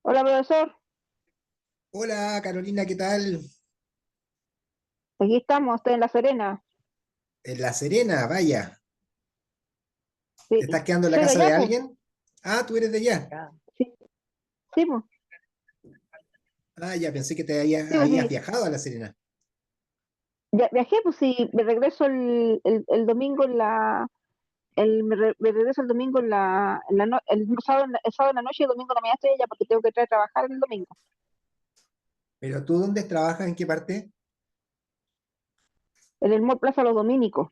Hola, profesor. Hola Carolina, ¿qué tal? Aquí estamos, estoy en La Serena. En La Serena, vaya. Sí, ¿Te estás quedando en la soy de casa de allá, pues. alguien? Ah, tú eres de allá. Sí, sí, pues. Ah, ya pensé que Sí, pues habías sí. viajado a La Serena. Viajé, pues sí, me regreso el domingo me regreso el domingo el sábado en la noche y el domingo en la mañana estoy allá porque tengo que entrar a trabajar el domingo. ¿Pero tú dónde trabajas? ¿En qué parte? En el Mall Plaza Los Dominicos.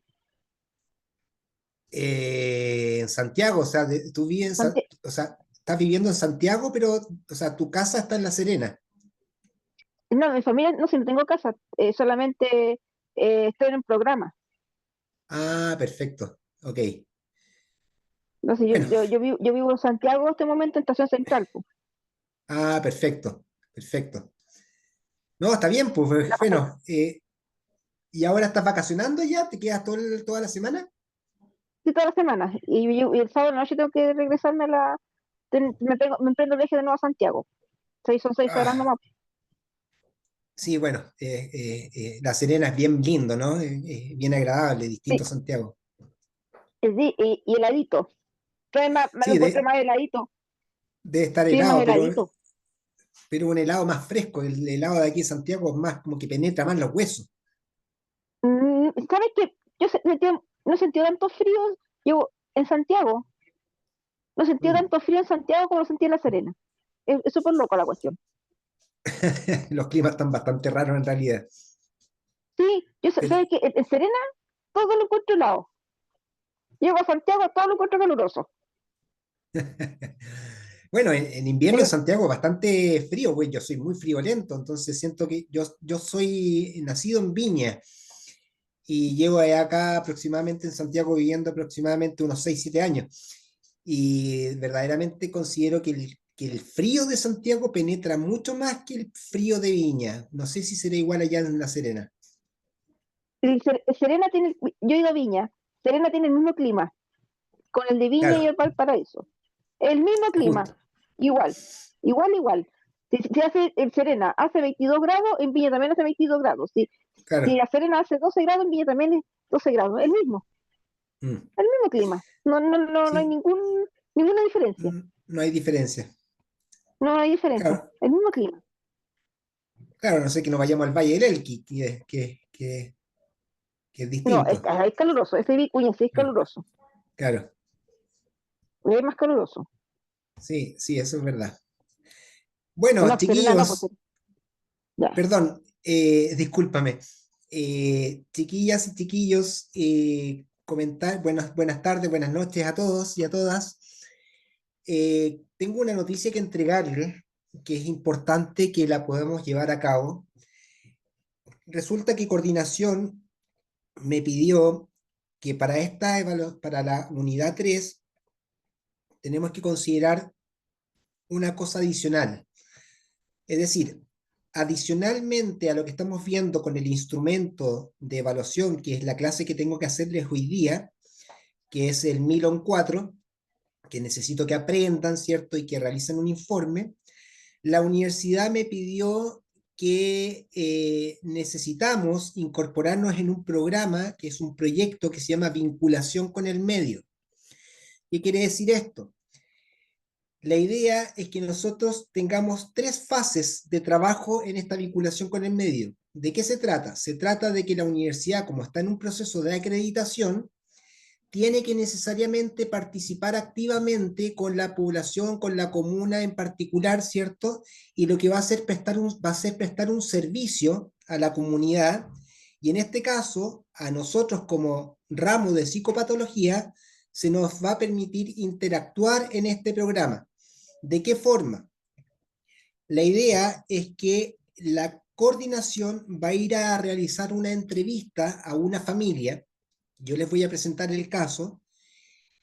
En Santiago, o sea, tú vives o sea, estás viviendo en Santiago, pero, o sea, tu casa está en La Serena. No, mi familia, no, si no tengo casa, solamente estoy en un programa. Ah, perfecto. Ok. Entonces Bueno, yo vivo en Santiago en este momento en Estación Central, pues. perfecto. Perfecto. No, está bien, La- pues eh, bueno. ¿Y ahora estás vacacionando ya? ¿Te quedas toda la semana? Sí, todas las semanas. Y el sábado en la noche tengo que regresarme me emprendo el viaje de nuevo a Santiago. Son 6 horas Ah, nomás. sí, bueno, La Serena es bien lindo, ¿no? Bien agradable, distinto Sí, a Santiago. y heladito. Me lo Sí, encuentro más heladito. debe estar Sí, más helado, heladito. pero un helado más fresco. El helado de aquí de Santiago es más como que penetra más los huesos. ¿Sabes qué? No he sentido tanto frío. Yo en Santiago, no he sentido Mm. tanto frío en Santiago como lo sentí en La Serena. Es súper loco la cuestión. Los climas están bastante raros en realidad. Sí, Pero, ¿sabes qué? En Serena todo lo encuentro helado. Llego a Santiago, todo lo encuentro caluroso. bueno, en invierno en Eh, Santiago es bastante frío, güey. Yo soy muy friolento, entonces siento que yo soy nacido en Viña y llevo acá aproximadamente en Santiago viviendo aproximadamente unos 6 7 años. Y verdaderamente considero que el frío de Santiago penetra mucho más que el frío de Viña. No sé si será igual allá en La Serena. Serena tiene, yo he ido a Viña, Serena tiene el mismo clima, con el de Viña y Claro, el Valparaíso. El mismo clima, justo. igual, igual. Si hace en Serena hace 22 grados, en Viña también hace 22 grados. Si Claro. la Serena hace 12 grados, en Viña también es 12 grados. Mm. El mismo clima. No hay Sí, ninguna diferencia. no hay diferencia. No hay diferencia. Claro, El mismo clima. claro, no sé que nos vayamos al Valle del Elqui, que es No, distinto. es caluroso. Este Vicuña sí es Mm. caluroso. Claro, Es más caluroso. sí, sí, eso es verdad. Bueno, No, Serena no, pues chiquillos, ya. perdón, discúlpame. Chiquillas y chiquillos, buenas tardes, buenas noches a todos y a todas. Tengo una noticia que entregarles que es importante que la podamos llevar a cabo. Resulta que Coordinación me pidió que para para la unidad 3 tenemos que considerar una cosa adicional. Es decir, adicionalmente a lo que estamos viendo con el instrumento de evaluación, que es la clase que tengo que hacerles hoy día, que es el Milon 4, que necesito que aprendan, ¿cierto? Y que realicen un informe, la universidad me pidió que necesitamos incorporarnos en un programa, que es un proyecto que se llama vinculación con el medio. ¿Qué quiere decir esto? La idea es que nosotros tengamos 3 fases de trabajo en esta vinculación con el medio. ¿De qué se trata? Se trata de que la universidad, como está en un proceso de acreditación, tiene que necesariamente participar activamente con la población, con la comuna en particular, ¿cierto? Y lo que va a hacer va a ser prestar un servicio a la comunidad, y en este caso, a nosotros como ramo de psicopatología, se nos va a permitir interactuar en este programa. ¿De qué forma? La idea es que la coordinación va a ir a realizar una entrevista a una familia. Yo les voy a presentar el caso.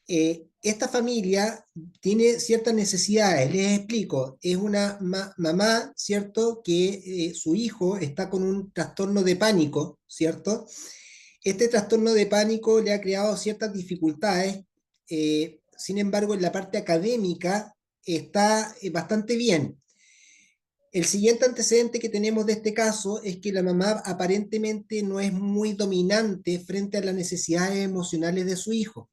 Esta familia tiene ciertas necesidades, les explico, es una mamá, ¿cierto? Que su hijo está con un trastorno de pánico, ¿cierto? Este trastorno de pánico le ha creado ciertas dificultades, sin embargo, en la parte académica está bastante bien. El siguiente antecedente que tenemos de este caso es que la mamá aparentemente no es muy dominante frente a las necesidades emocionales de su hijo.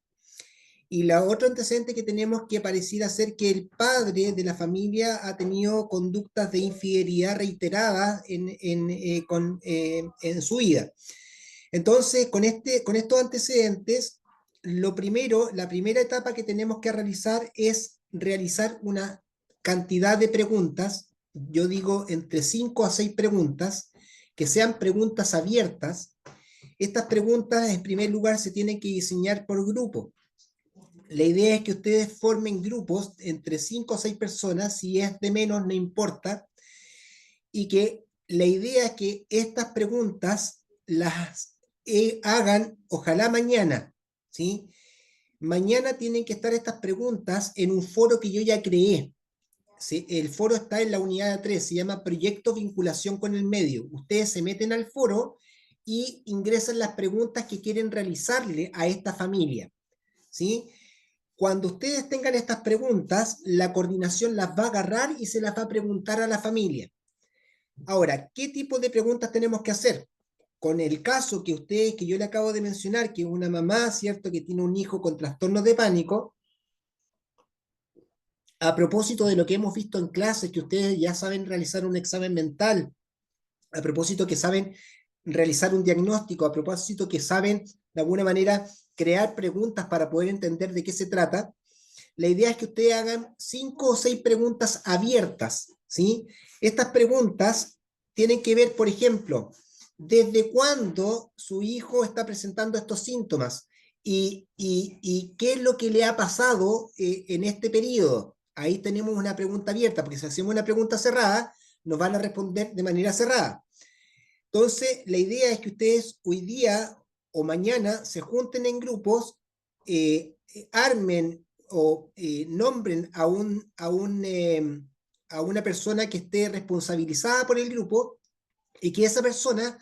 Y la otra antecedente que tenemos que pareciera ser que el padre de la familia ha tenido conductas de infidelidad reiteradas en su vida. Entonces, con estos antecedentes, la primera etapa que tenemos que realizar es realizar una cantidad de preguntas, yo digo entre 5 a 6 preguntas, que sean preguntas abiertas. Estas preguntas, en primer lugar, se tienen que diseñar por grupo. La idea es que ustedes formen grupos entre 5 o 6 personas, si es de menos, no importa, y que la idea es que estas preguntas las hagan, ojalá mañana, ¿sí? Mañana tienen que estar estas preguntas en un foro que yo ya creé. ¿Sí? El foro está en la unidad 3, se llama Proyecto Vinculación con el Medio. Ustedes se meten al foro y ingresan las preguntas que quieren realizarle a esta familia, ¿sí? Cuando ustedes tengan estas preguntas, la coordinación las va a agarrar y se las va a preguntar a la familia. Ahora, ¿qué tipo de preguntas tenemos que hacer? Con el caso que yo le acabo de mencionar, que es una mamá, ¿cierto?, que tiene un hijo con trastornos de pánico, a propósito de lo que hemos visto en clases, que ustedes ya saben realizar un examen mental, a propósito que saben realizar un diagnóstico, a propósito que saben, de alguna manera, crear preguntas para poder entender de qué se trata, la idea es que ustedes hagan 5 o 6 preguntas abiertas, ¿sí? Estas preguntas tienen que ver, por ejemplo, ¿desde cuándo su hijo está presentando estos síntomas? Y qué es lo que le ha pasado en este periodo. Ahí tenemos una pregunta abierta, porque si hacemos una pregunta cerrada, nos van a responder de manera cerrada. Entonces, la idea es que ustedes hoy día o mañana se junten en grupos, armen o nombren a una persona que esté responsabilizada por el grupo y que esa persona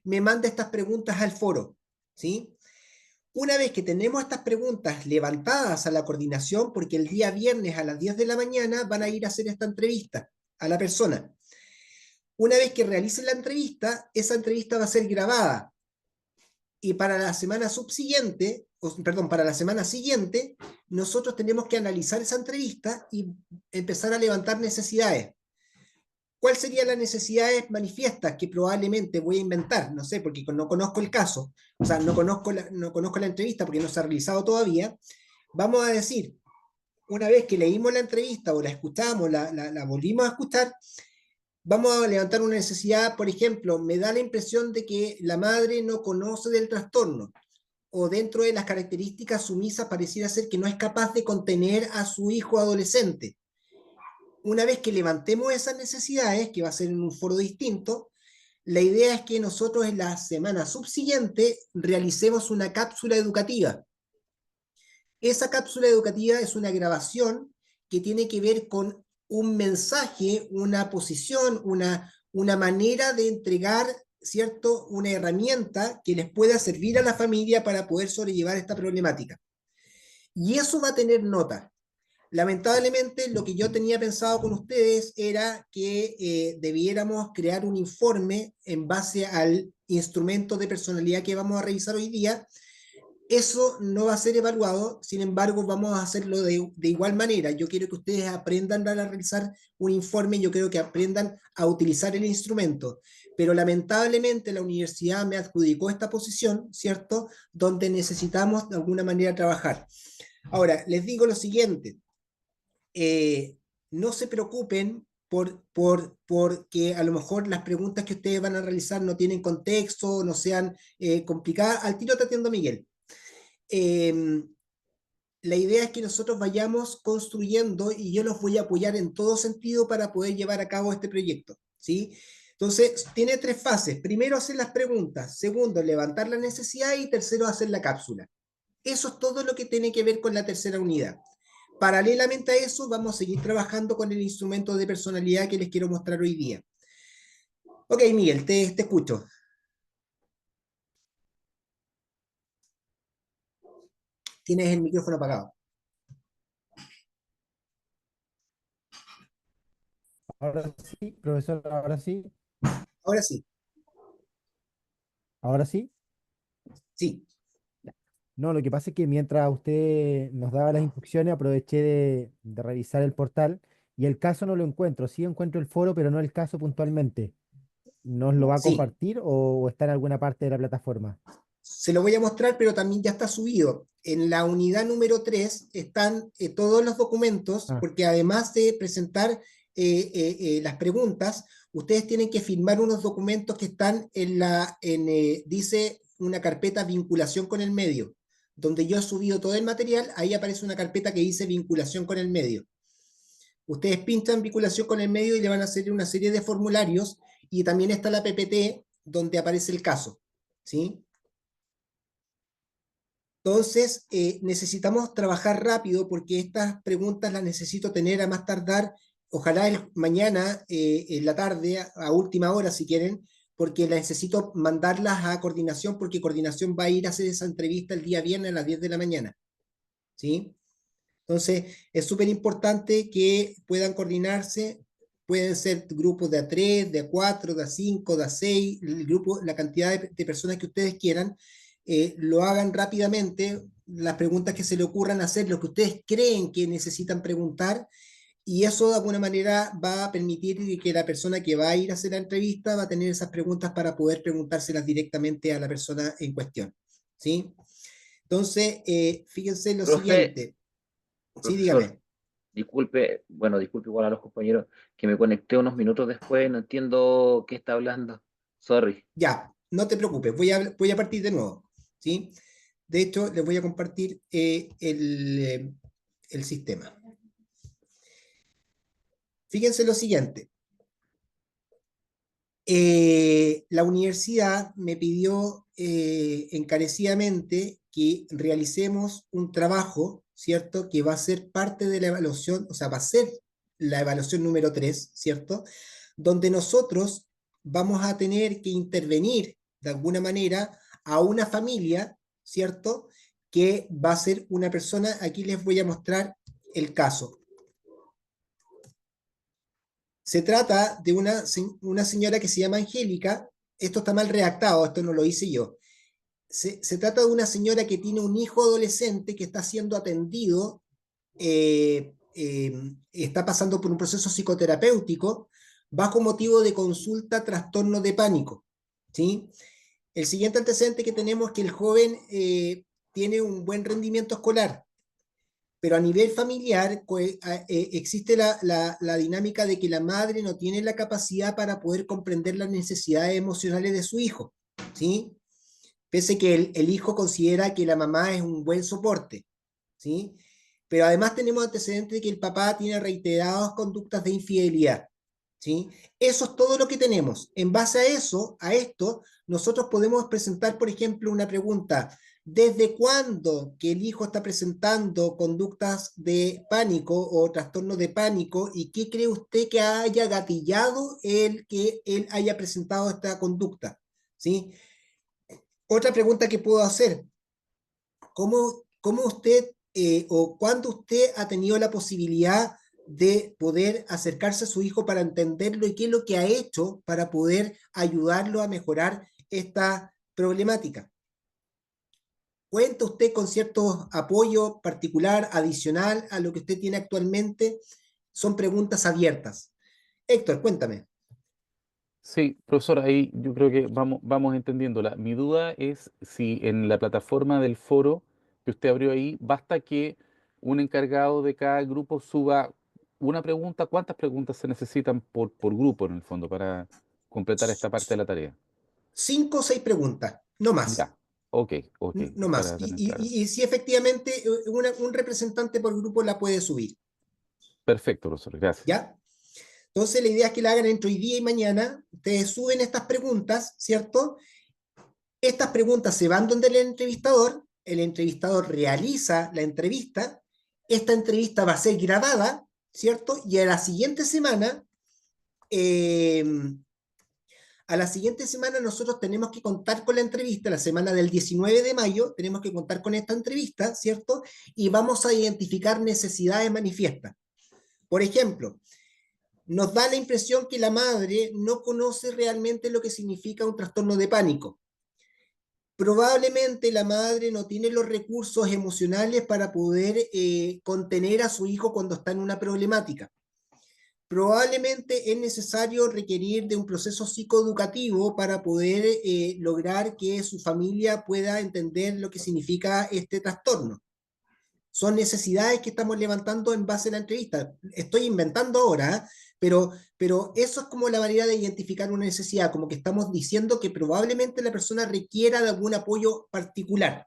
me mande estas preguntas al foro, ¿sí? Una vez que tenemos estas preguntas levantadas a la coordinación, porque el día viernes a las 10 de la mañana van a ir a hacer esta entrevista a la persona. Una vez que realicen la entrevista, esa entrevista va a ser grabada y para la semana subsiguiente, perdón, para la semana siguiente, nosotros tenemos que analizar esa entrevista y empezar a levantar necesidades. ¿Cuáles serían las necesidades manifiestas que probablemente voy a inventar? No sé, porque no conozco el caso, o sea, no conozco la entrevista porque no se ha realizado todavía. Vamos a decir, una vez que leímos la entrevista o la escuchamos, la volvimos a escuchar, vamos a levantar una necesidad, por ejemplo, me da la impresión de que la madre no conoce del trastorno o dentro de las características sumisas pareciera ser que no es capaz de contener a su hijo adolescente. Una vez que levantemos esas necesidades, que va a ser en un foro distinto, la idea es que nosotros en la semana subsiguiente realicemos una cápsula educativa. Esa cápsula educativa es una grabación que tiene que ver con un mensaje, una posición, una manera de entregar, ¿cierto?, una herramienta que les pueda servir a la familia para poder sobrellevar esta problemática. Y eso va a tener nota. Lamentablemente, lo que yo tenía pensado con ustedes era que debiéramos crear un informe en base al instrumento de personalidad que vamos a revisar hoy día. Eso no va a ser evaluado, sin embargo, vamos a hacerlo de igual manera. Yo quiero que ustedes aprendan a realizar un informe, yo quiero que aprendan a utilizar el instrumento, pero lamentablemente la universidad me adjudicó esta posición, ¿cierto?, donde necesitamos de alguna manera trabajar. Ahora, les digo lo siguiente, no se preocupen porque a lo mejor las preguntas que ustedes van a realizar no tienen contexto, no sean complicadas. Al tiro te atiendo, Miguel. Eh, la idea es que nosotros vayamos construyendo y yo los voy a apoyar en todo sentido para poder llevar a cabo este proyecto, ¿sí? Entonces, tiene 3 fases. Primero, hacer las preguntas. Segundo, levantar la necesidad. Y tercero, hacer la cápsula. Eso es todo lo que tiene que ver con la tercera unidad. Paralelamente a eso, vamos a seguir trabajando con el instrumento de personalidad que les quiero mostrar hoy día. Ok, Miguel, te escucho. Tienes el micrófono apagado. Ahora sí, profesor, ahora sí, Ahora sí, ahora sí. sí, No, lo que pasa es que mientras usted nos daba las instrucciones, aproveché de revisar el portal y el caso no lo encuentro. Sí encuentro el foro, pero no el caso puntualmente. ¿Nos lo va a sí. compartir o está en alguna parte de la plataforma? Se lo voy a mostrar, pero también ya está subido. En la unidad número 3 están todos los documentos, Ah, porque además de presentar las preguntas, ustedes tienen que firmar unos documentos que están dice una carpeta vinculación con el medio, donde yo he subido todo el material, ahí aparece una carpeta que dice vinculación con el medio. Ustedes pinchan vinculación con el medio y le van a hacer una serie de formularios, y también está la PPT donde aparece el caso, ¿sí? Entonces, necesitamos trabajar rápido porque estas preguntas las necesito tener a más tardar, ojalá mañana en la tarde, a última hora si quieren, porque las necesito mandarlas a coordinación, porque coordinación va a ir a hacer esa entrevista el día viernes a las 10 de la mañana, ¿sí? Entonces, es súper importante que puedan coordinarse, pueden ser grupos de a 3, de a 4, de a 5, de a 6, el grupo, la cantidad de personas que ustedes quieran, lo hagan rápidamente, las preguntas que se le ocurran hacer, lo que ustedes creen que necesitan preguntar, y eso de alguna manera va a permitir que la persona que va a ir a hacer la entrevista va a tener esas preguntas para poder preguntárselas directamente a la persona en cuestión, ¿sí? Entonces, fíjense lo Profe, siguiente, sí, profesor, dígame. disculpe, bueno, disculpe igual a los compañeros que me conecté unos minutos después, no entiendo qué está hablando. Sorry. Ya, no te preocupes, voy a partir de nuevo, ¿sí? De hecho, les voy a compartir el sistema. Fíjense lo siguiente. La universidad me pidió encarecidamente que realicemos un trabajo, ¿cierto? Que va a ser parte de la evaluación, o sea, va a ser la evaluación número 3, ¿cierto? Donde nosotros vamos a tener que intervenir de alguna manera a una familia, ¿cierto? Que va a ser una persona, aquí les voy a mostrar el caso. Se trata de una señora que se llama Angélica, esto está mal redactado, esto no lo hice yo. Se trata de una señora que tiene un hijo adolescente que está siendo atendido, está pasando por un proceso psicoterapéutico bajo motivo de consulta trastorno de pánico, ¿sí? El siguiente antecedente que tenemos es que el joven tiene un buen rendimiento escolar, pero a nivel familiar existe la dinámica de que la madre no tiene la capacidad para poder comprender las necesidades emocionales de su hijo, ¿sí? Pese que el hijo considera que la mamá es un buen soporte, ¿sí? Pero además tenemos antecedentes de que el papá tiene reiteradas conductas de infidelidad, ¿sí? Eso es todo lo que tenemos. En base a eso, a esto, nosotros podemos presentar, por ejemplo, una pregunta. ¿Desde cuándo que el hijo está presentando conductas de pánico o trastorno de pánico y qué cree usted que haya gatillado el que él haya presentado esta conducta? ¿Sí? Otra pregunta que puedo hacer, ¿cómo usted o cuándo usted ha tenido la posibilidad de poder acercarse a su hijo para entenderlo y qué es lo que ha hecho para poder ayudarlo a mejorar esta problemática? ¿Cuenta usted con cierto apoyo particular, adicional a lo que usted tiene actualmente? Son preguntas abiertas. Héctor, cuéntame. Sí, profesor, ahí yo creo que vamos entendiéndola. Mi duda es si en la plataforma del foro que usted abrió ahí, basta que un encargado de cada grupo suba una pregunta. ¿Cuántas preguntas se necesitan por grupo en el fondo para completar esta parte de la tarea? 5 o 6 preguntas, no más. Ya, ok, ok, No más. para Y, tener claro. y, y si efectivamente un representante por grupo la puede subir, Perfecto, profesor, gracias. ¿ya? Entonces la idea es que la hagan entre hoy día y mañana. Ustedes suben estas preguntas, ¿cierto? Estas preguntas se van donde el entrevistador realiza la entrevista, esta entrevista va a ser grabada, ¿cierto? Y eh, a la siguiente semana nosotros tenemos que contar con la entrevista, la semana del 19 de mayo, tenemos que contar con esta entrevista, ¿cierto? Y vamos a identificar necesidades manifiestas. Por ejemplo, nos da la impresión que la madre no conoce realmente lo que significa un trastorno de pánico. Probablemente la madre no tiene los recursos emocionales para poder contener a su hijo cuando está en una problemática. Probablemente es necesario requerir de un proceso psicoeducativo para poder lograr que su familia pueda entender lo que significa este trastorno. Son necesidades que estamos levantando en base a la entrevista. Estoy inventando ahora, pero eso es como la manera de identificar una necesidad, como que estamos diciendo que probablemente la persona requiera de algún apoyo particular.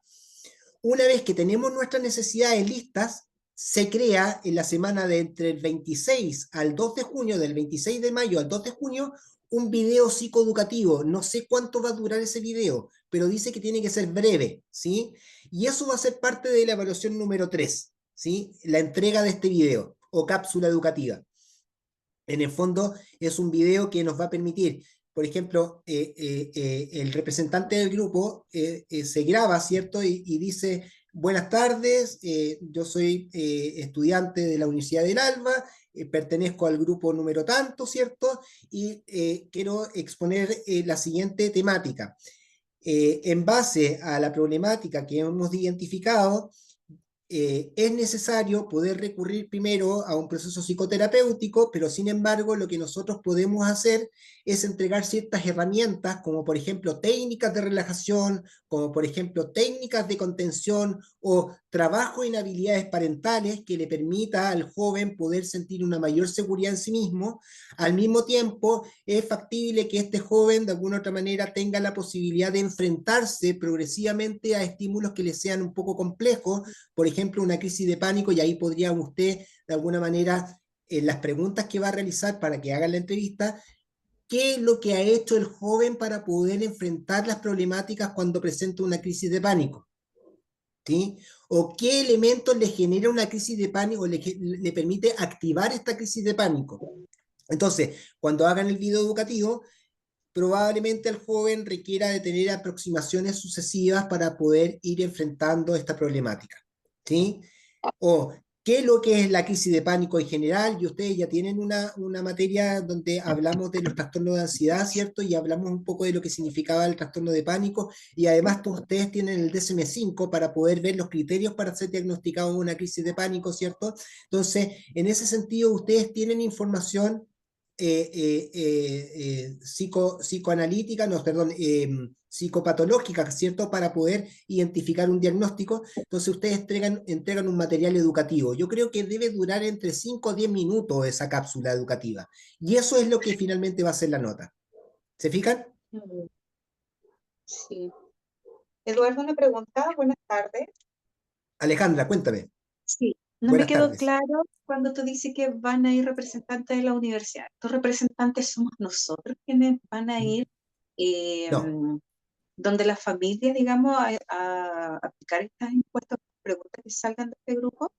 Una vez que tenemos nuestras necesidades listas, se crea en la semana de entre el 26 al 2 de junio, del 26 de mayo al 2 de junio, un video psicoeducativo. No sé cuánto va a durar ese video, pero dice que tiene que ser breve, ¿sí? Y eso va a ser parte de la evaluación número 3, ¿sí? La entrega de este video o cápsula educativa. En el fondo es un video que nos va a permitir, por ejemplo, el representante del grupo se graba, ¿cierto? Y dice, buenas tardes, yo soy estudiante de la Universidad del Alba, pertenezco al grupo número tanto, ¿cierto? Y quiero exponer la siguiente temática. En base a la problemática que hemos identificado, es necesario poder recurrir primero a un proceso psicoterapéutico, pero sin embargo lo que nosotros podemos hacer es entregar ciertas herramientas, como por ejemplo técnicas de relajación, como por ejemplo técnicas de contención o trabajo en habilidades parentales que le permita al joven poder sentir una mayor seguridad en sí mismo. Al mismo tiempo, es factible que este joven de alguna otra manera tenga la posibilidad de enfrentarse progresivamente a estímulos que le sean un poco complejos, por ejemplo, una crisis de pánico, y ahí podría usted, de alguna manera, en las preguntas que va a realizar para que haga la entrevista, ¿qué es lo que ha hecho el joven para poder enfrentar las problemáticas cuando presenta una crisis de pánico? ¿Sí? ¿O qué elementos le genera una crisis de pánico, le permite activar esta crisis de pánico? Entonces, cuando hagan el video educativo, probablemente el joven requiera de tener aproximaciones sucesivas para poder ir enfrentando esta problemática, ¿sí? O qué es lo que es la crisis de pánico en general, y ustedes ya tienen una materia donde hablamos de los trastornos de ansiedad, ¿cierto? Y hablamos un poco de lo que significaba el trastorno de pánico, y además ustedes tienen el DSM-5 para poder ver los criterios para ser diagnosticado una crisis de pánico, ¿cierto? Entonces, en ese sentido, ustedes tienen información psicoanalítica, no, perdón, psicopatológica, ¿cierto? Para poder identificar un diagnóstico. Entonces ustedes entregan un material educativo. Yo creo que debe durar entre 5 a 10 minutos esa cápsula educativa. Y eso es lo que finalmente va a ser la nota. ¿Se fijan? Sí. Eduardo, una pregunta. Buenas tardes. Alejandra, cuéntame. Sí, no Buenas me quedó tardes. claro cuando tú dices que van a ir representantes de la universidad. ¿Estos representantes somos nosotros quienes van a ir No. donde las familias, digamos, a aplicar estas encuestas, preguntas que salgan de este grupo?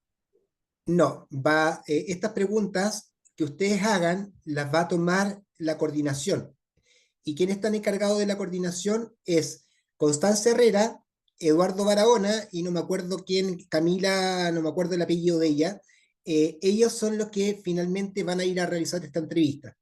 No, estas preguntas que ustedes hagan las va a tomar la coordinación. ¿Y quién están encargados de la coordinación? Es Constanza Herrera, Eduardo Barahona y no me acuerdo quién, Camila, no me acuerdo el apellido de ella. Ellos son los que finalmente van a ir a realizar esta entrevista.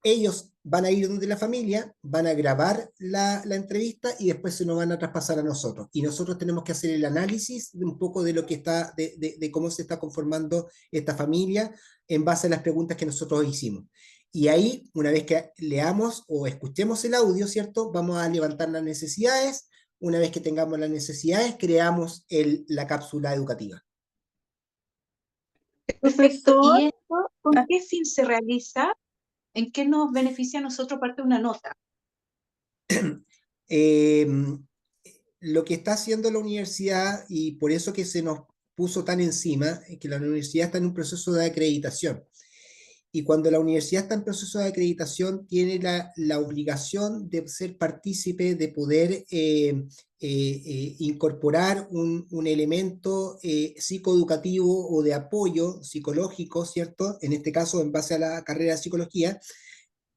Ellos van a ir donde la familia, van a grabar la entrevista y después se nos van a traspasar a nosotros. Y nosotros tenemos que hacer el análisis de un poco de lo que está, de cómo se está conformando esta familia en base a las preguntas que nosotros hicimos. Y ahí, una vez que leamos o escuchemos el audio, ¿cierto? Vamos a levantar las necesidades. Una vez que tengamos las necesidades, creamos la cápsula educativa. Perfecto. ¿Y esto con qué fin se realiza? ¿En qué nos beneficia a nosotros parte de una nota? Lo que está haciendo la universidad, y por eso que se nos puso tan encima, es que la universidad está en un proceso de acreditación. Y cuando la universidad está en proceso de acreditación, tiene la obligación de ser partícipe, de poder incorporar un elemento psicoeducativo o de apoyo psicológico, ¿cierto? En este caso, en base a la carrera de psicología,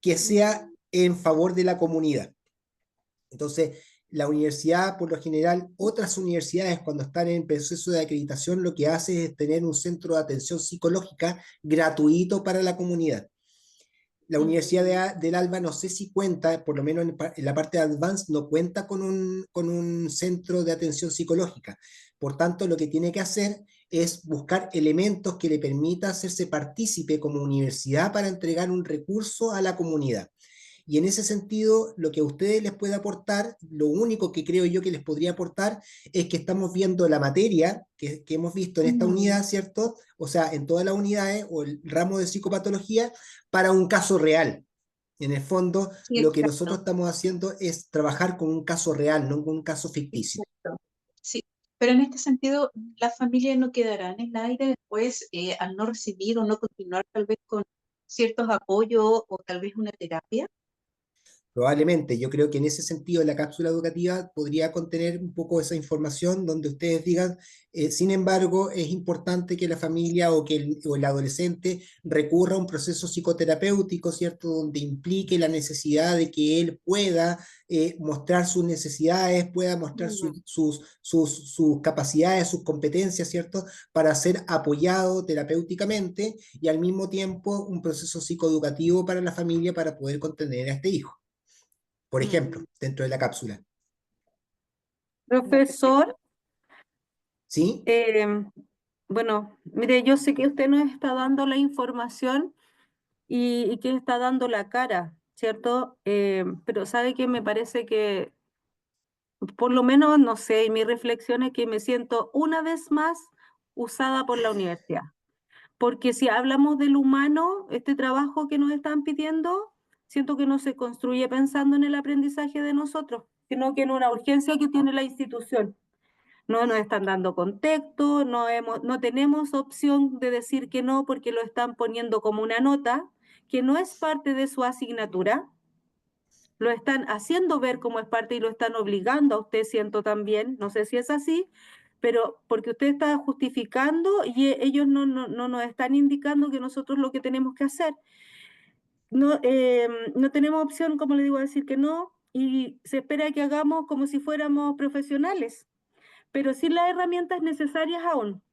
que sea en favor de la comunidad. Entonces, la universidad, por lo general, otras universidades cuando están en proceso de acreditación, lo que hace es tener un centro de atención psicológica gratuito para la comunidad. La Universidad del Alba no sé si cuenta, por lo menos en la parte de Advanced, no cuenta con un centro de atención psicológica. Por tanto, lo que tiene que hacer es buscar elementos que le permita hacerse partícipe como universidad para entregar un recurso a la comunidad. Y en ese sentido, lo que a ustedes les puede aportar, lo único que creo yo que les podría aportar, es que estamos viendo la materia que hemos visto en esta unidad, ¿cierto? O sea, en todas las unidades o el ramo de psicopatología para un caso real. En el fondo, Sí, lo que nosotros exacto, estamos haciendo es trabajar con un caso real, no con un caso ficticio. exacto. Sí, pero en este sentido, la familia no quedará en el aire después al no recibir o no continuar tal vez con ciertos apoyos o tal vez una terapia. Probablemente, yo creo que en ese sentido la cápsula educativa podría contener un poco esa información donde ustedes digan, sin embargo, es importante que la familia o el adolescente recurra a un proceso psicoterapéutico, ¿cierto? Donde implique la necesidad de que él pueda mostrar sus necesidades, pueda mostrar sus capacidades, sus competencias, ¿cierto? Para ser apoyado terapéuticamente y al mismo tiempo un proceso psicoeducativo para la familia para poder contener a este hijo, por ejemplo, Mm. dentro de la cápsula. Ya, perfecto. Profesor, ¿Sí? bueno, mire, yo sé que usted nos está dando la información y que está dando la cara, ¿cierto? Pero sabe que me parece que, por lo menos, no sé, mi reflexión es que me siento una vez más usada por la universidad. Porque si hablamos del humano, este trabajo que nos están pidiendo, siento que no se construye pensando en el aprendizaje de nosotros, sino que en una urgencia que tiene la institución. No nos están dando contexto, no tenemos opción de decir que no porque lo están poniendo como una nota que no es parte de su asignatura, lo están haciendo ver como es parte y lo están obligando a usted, siento también, no sé si es así, pero porque usted está justificando y ellos no nos están indicando que nosotros lo que tenemos que hacer. No tenemos opción, como le digo, a decir que no, y se espera que hagamos como si fuéramos profesionales, pero sin las herramientas necesarias aún.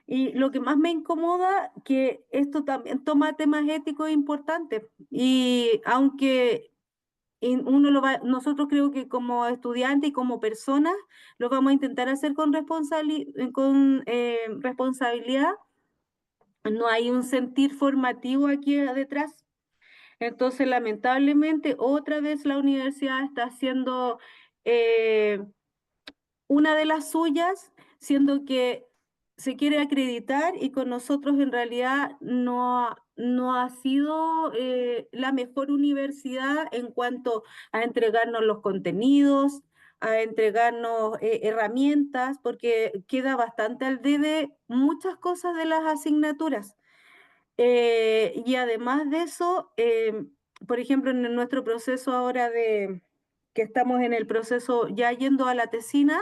Y lo que más me incomoda, que esto también toma temas éticos importantes. Y aunque nosotros creo que como estudiantes y como personas lo vamos a intentar hacer con responsabilidad, no hay un sentir formativo aquí detrás. Entonces, lamentablemente, otra vez la universidad está haciendo eh, una de las suyas, siendo que se quiere acreditar y con nosotros en realidad no ha sido la mejor universidad en cuanto a entregarnos los contenidos, a entregarnos herramientas, porque queda bastante al debe muchas cosas de las asignaturas. Y además de eso, por ejemplo, en nuestro proceso ahora que estamos en el proceso ya yendo a la tesina,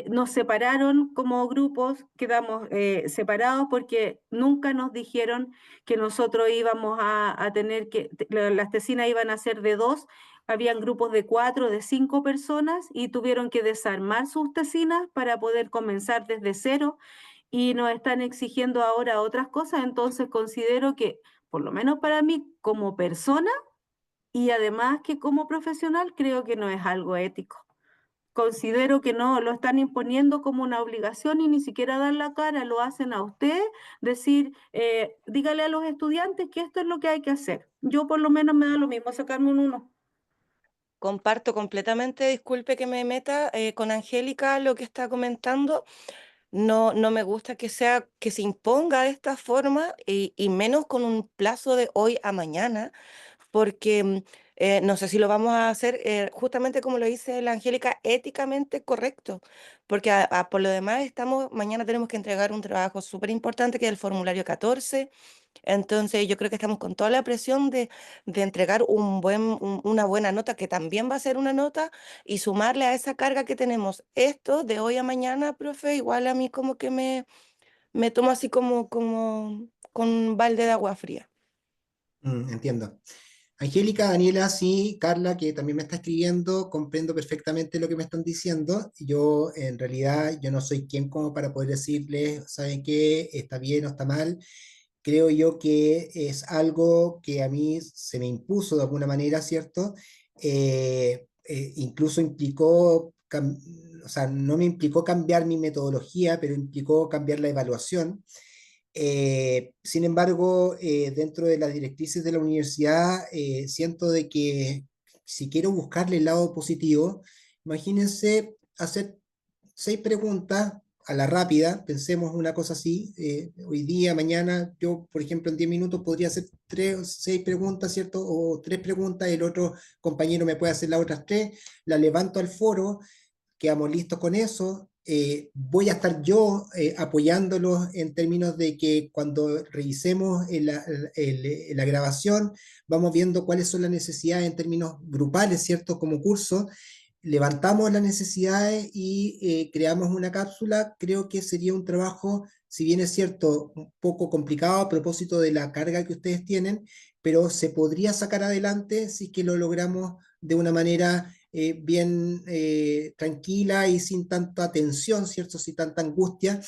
nos separaron como grupos, quedamos separados porque nunca nos dijeron que nosotros íbamos a tener las tesinas iban a ser de 2, habían grupos de 4, de 5 personas y tuvieron que desarmar sus tesinas para poder comenzar desde cero y nos están exigiendo ahora otras cosas, entonces considero que, por lo menos para mí, como persona y además que como profesional, creo que no es algo ético. Considero que no, lo están imponiendo como una obligación y ni siquiera dan la cara, lo hacen a usted, decir, dígale a los estudiantes que esto es lo que hay que hacer. Yo por lo menos me da lo mismo sacarme un 1. Comparto completamente, disculpe que me meta con Angélica lo que está comentando. No, no me gusta que sea, que se imponga de esta forma y menos con un plazo de hoy a mañana, porque no sé si lo vamos a hacer justamente como lo dice la Angélica, éticamente correcto, porque por lo demás mañana tenemos que entregar un trabajo súper importante que es el formulario 14. Entonces yo creo que estamos con toda la presión de entregar una buena nota, que también va a ser una nota, y sumarle a esa carga que tenemos esto de hoy a mañana, profe, igual a mí como que me tomo así como con un balde de agua fría. Entiendo. Angélica, Daniela, sí, Carla, que también me está escribiendo, comprendo perfectamente lo que me están diciendo. Yo, en realidad, yo no soy quien como para poder decirles, ¿saben qué? Está bien o está mal. creo yo que es algo que a mí se me impuso de alguna manera, ¿cierto? Incluso implicó, o sea, no me implicó cambiar mi metodología, pero implicó cambiar la evaluación. Sin embargo, dentro de las directrices de la universidad, siento de que si quiero buscarle el lado positivo, imagínense hacer 6 preguntas a la rápida, pensemos una cosa así, hoy día, mañana, yo, por ejemplo, en 10 minutos podría hacer 6 preguntas, ¿cierto? O 3 preguntas, el otro compañero me puede hacer las otras 3, la levanto al foro, quedamos listos con eso. Voy a estar yo apoyándolos en términos de que cuando revisemos la grabación, vamos viendo cuáles son las necesidades en términos grupales, ¿cierto? Como curso, levantamos las necesidades y creamos una cápsula. Creo que sería un trabajo, si bien es cierto, un poco complicado a propósito de la carga que ustedes tienen, pero se podría sacar adelante si es que lo logramos de una manera bien tranquila y sin tanta tensión, ¿cierto? Sin tanta angustia,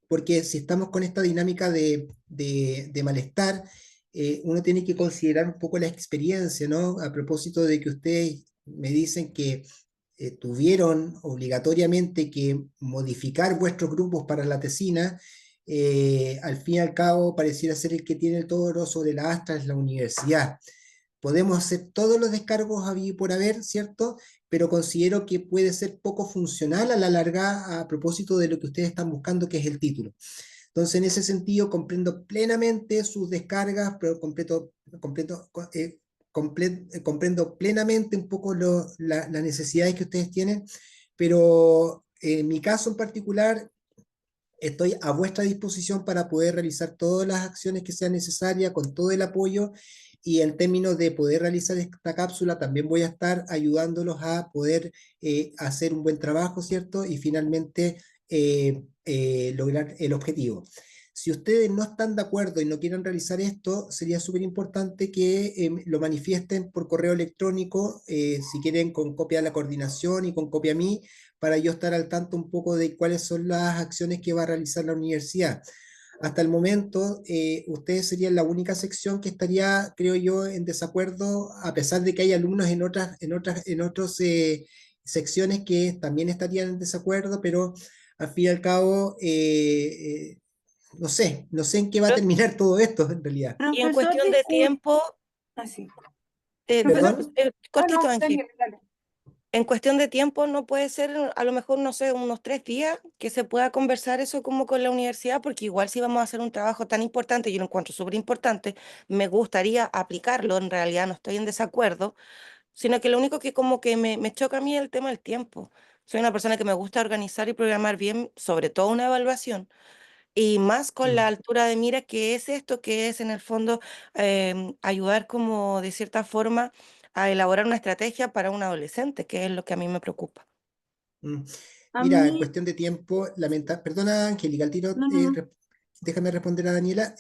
porque si estamos con esta dinámica de malestar, uno tiene que considerar un poco la experiencia, ¿no? A propósito de que ustedes me dicen que tuvieron obligatoriamente que modificar vuestros grupos para la tesina, al fin y al cabo pareciera ser el que tiene el toro sobre la astra es la universidad. Podemos hacer todos los descargos habido y por haber, ¿cierto? Pero considero que puede ser poco funcional a la larga a propósito de lo que ustedes están buscando, que es el título. Entonces, en ese sentido, comprendo plenamente sus descargas, pero comprendo plenamente un poco las necesidades que ustedes tienen, pero en mi caso en particular, estoy a vuestra disposición para poder realizar todas las acciones que sean necesarias, con todo el apoyo, y en términos de poder realizar esta cápsula, también voy a estar ayudándolos a poder hacer un buen trabajo, ¿cierto? Y finalmente lograr el objetivo. Si ustedes no están de acuerdo y no quieren realizar esto, sería súper importante que lo manifiesten por correo electrónico, si quieren con copia de la coordinación y con copia a mí, para yo estar al tanto un poco de cuáles son las acciones que va a realizar la universidad. Hasta el momento, ustedes serían la única sección que estaría, creo yo, en desacuerdo, a pesar de que hay alumnos en otras secciones que también estarían en desacuerdo, pero al fin y al cabo, no sé en qué va a Pero- terminar todo esto en realidad. Y en Profesor, cuestión de tiempo, así. perdón, ¿Perdón? cortito, Ángel. Daniel, dale. En cuestión de tiempo, no puede ser a lo mejor, no sé, unos 3 días que se pueda conversar eso como con la universidad, porque igual si vamos a hacer un trabajo tan importante, yo lo encuentro súper importante, me gustaría aplicarlo, en realidad no estoy en desacuerdo, sino que lo único que como que me choca a mí es el tema del tiempo. Soy una persona que me gusta organizar y programar bien, sobre todo una evaluación, y más con la altura de mira que es esto, que es en el fondo ayudar como de cierta forma a elaborar una estrategia para un adolescente, que es lo que a mí me preocupa. Mm. A Mira, en mí, cuestión de tiempo, perdona, Angélica, al tiro, no, no, no. déjame responder a Daniela.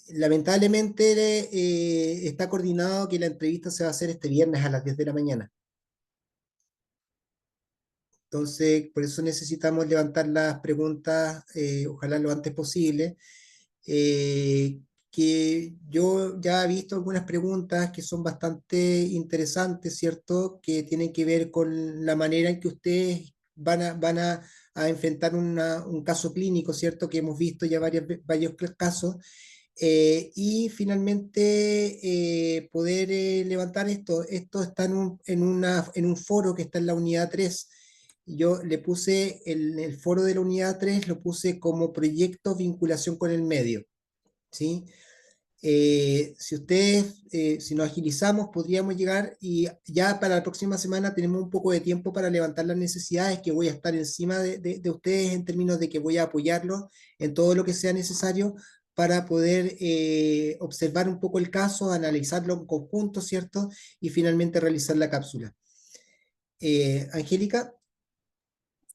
Lamentablemente está coordinado que la entrevista se va a hacer este viernes a las 10 de la mañana. Entonces, por eso necesitamos levantar las preguntas, ojalá lo antes posible. Que yo ya he visto algunas preguntas que son bastante interesantes, ¿cierto? Que tienen que ver con la manera en que ustedes a enfrentar un caso clínico, ¿cierto? Que hemos visto ya varios casos. Y finalmente poder levantar esto. Esto está en un foro que está en la unidad 3. Yo le puse el foro de la unidad 3, lo puse como proyecto vinculación con el medio. ¿Sí? Si nos agilizamos, podríamos llegar y ya para la próxima semana tenemos un poco de tiempo para levantar las necesidades, que voy a estar encima de ustedes en términos de que voy a apoyarlos en todo lo que sea necesario para poder observar un poco el caso, analizarlo en conjunto, ¿cierto? Y finalmente realizar la cápsula. Angélica.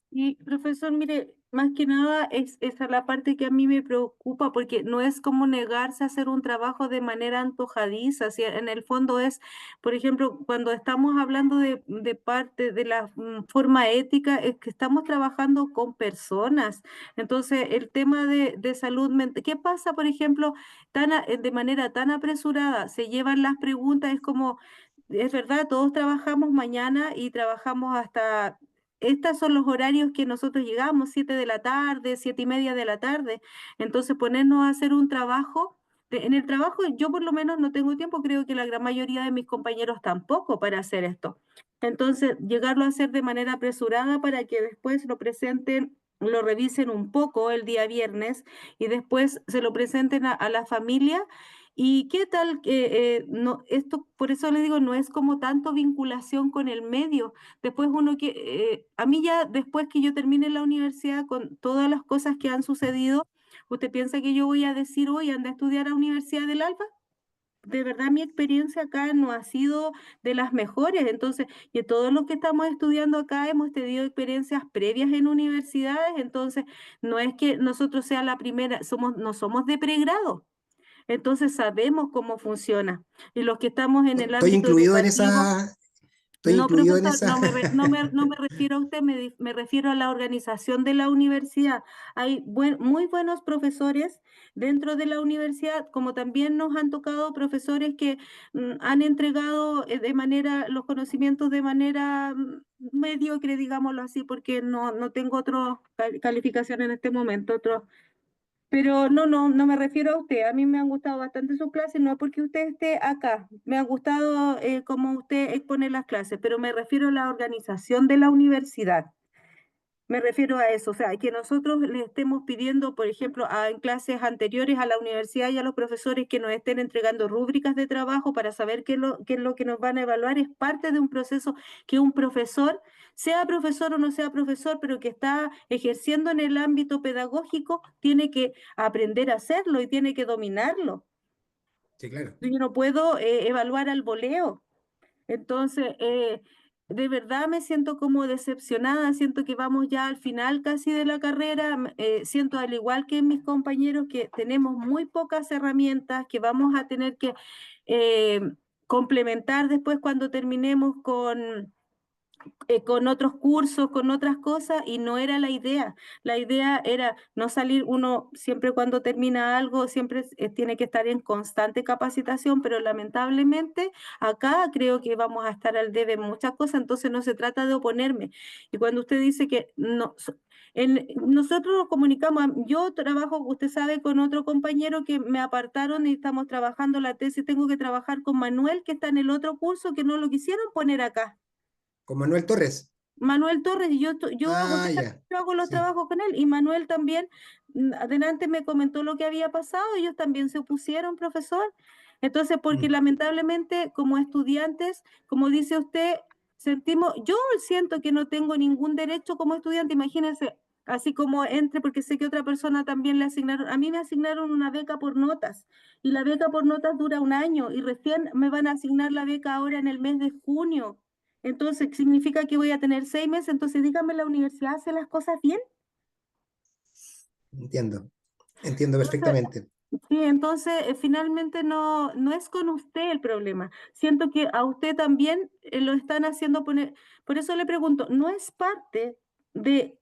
Y profesor, mire, más que nada es esa la parte que a mí me preocupa, porque no es como negarse a hacer un trabajo de manera antojadiza, si en el fondo es, por ejemplo, cuando estamos hablando de parte de la forma ética, es que estamos trabajando con personas. Entonces, el tema de salud mental, ¿qué pasa, por ejemplo, de manera tan apresurada? Se llevan las preguntas, es como... Es verdad, todos trabajamos mañana y trabajamos hasta estos son los horarios que nosotros llegamos, 7 de la tarde, 7:30 de la tarde. Entonces, ponernos a hacer un trabajo, en el trabajo yo por lo menos no tengo tiempo, creo que la gran mayoría de mis compañeros tampoco para hacer esto. Entonces, llegarlo a hacer de manera apresurada para que después lo presenten, lo revisen un poco el día viernes y después se lo presenten a la familia. ¿Y qué tal que no, esto, por eso le digo, no es como tanto vinculación con el medio? Después uno que, a mí ya después que yo termine la universidad con todas las cosas que han sucedido, ¿usted piensa que yo voy a decir hoy anda a estudiar a la Universidad del Alba? De verdad mi experiencia acá no ha sido de las mejores, entonces, y todos los que estamos estudiando acá hemos tenido experiencias previas en universidades, entonces no es que nosotros sea la primera, no somos de pregrado, entonces sabemos cómo funciona. Y los que estamos en el Estoy ámbito incluido en educativo, esa, estoy no, incluido en profesor, esa. no me refiero a usted, me refiero a la organización de la universidad. Hay muy buenos profesores dentro de la universidad, como también nos han tocado profesores que han entregado de manera los conocimientos de manera mediocre, digámoslo así, porque no tengo otra calificación en este momento, otro pero no me refiero a usted. A mí me han gustado bastante sus clases, no porque usted esté acá. Me ha gustado cómo usted expone las clases, pero me refiero a la organización de la universidad. Me refiero a eso, o sea, que nosotros le estemos pidiendo, por ejemplo, en clases anteriores a la universidad y a los profesores que nos estén entregando rúbricas de trabajo para saber qué es lo que nos van a evaluar, es parte de un proceso que un profesor, sea profesor o no sea profesor, pero que está ejerciendo en el ámbito pedagógico, tiene que aprender a hacerlo y tiene que dominarlo. Sí, claro. Yo no puedo evaluar al voleo. Entonces, de verdad me siento como decepcionada, siento que vamos ya al final casi de la carrera, siento al igual que mis compañeros que tenemos muy pocas herramientas, que vamos a tener que eh, complementar después cuando terminemos con otros cursos, con otras cosas, y no era la idea. La idea era no salir uno siempre cuando termina algo, siempre tiene que estar en constante capacitación, pero lamentablemente acá creo que vamos a estar al debe en muchas cosas, entonces no se trata de oponerme. Y cuando usted dice que no... nosotros nos comunicamos, yo trabajo, usted sabe, con otro compañero que me apartaron y estamos trabajando la tesis, tengo que trabajar con Manuel, que está en el otro curso, que no lo quisieron poner acá. Con Manuel Torres. Manuel Torres, yo hago, Ah, ya. yo hago los Sí. trabajos con él y Manuel también, adelante me comentó lo que había pasado, ellos también se opusieron, profesor. Entonces, porque Mm. lamentablemente como estudiantes, como dice usted, yo siento que no tengo ningún derecho como estudiante, imagínense, así como entre, porque sé que otra persona también le asignaron, a mí me asignaron una beca por notas y la beca por notas dura un año y recién me van a asignar la beca ahora en el mes de junio. Entonces, significa que voy a tener 6 meses. Entonces, dígame, ¿la universidad hace las cosas bien? Entiendo. Entiendo Entonces, perfectamente. sí, entonces finalmente no es con usted el problema. Siento que a usted también lo están haciendo poner. Por eso le pregunto, ¿no es parte de,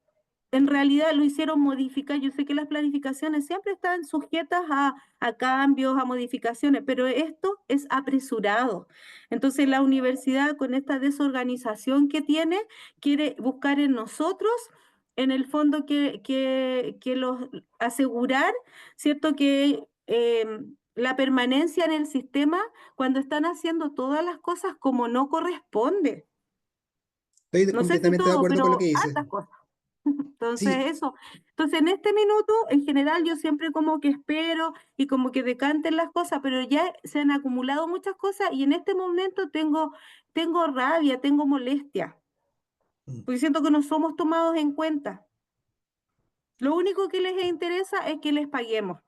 en realidad lo hicieron modificar? Yo sé que las planificaciones siempre están sujetas a cambios, a modificaciones, pero esto es apresurado. Entonces la universidad con esta desorganización que tiene, quiere buscar en nosotros, en el fondo, que los asegurar, ¿cierto? Que la permanencia en el sistema cuando están haciendo todas las cosas como no corresponde. Estoy No sé si completamente de todo, acuerdo con lo pero que dice. hartas cosas. Entonces, Sí, eso. Entonces, en este minuto, en general, yo siempre como que espero y como que decanten las cosas, pero ya se han acumulado muchas cosas y en este momento tengo rabia, tengo molestia, mm. porque siento que no somos tomados en cuenta. Lo único que les interesa es que les paguemos.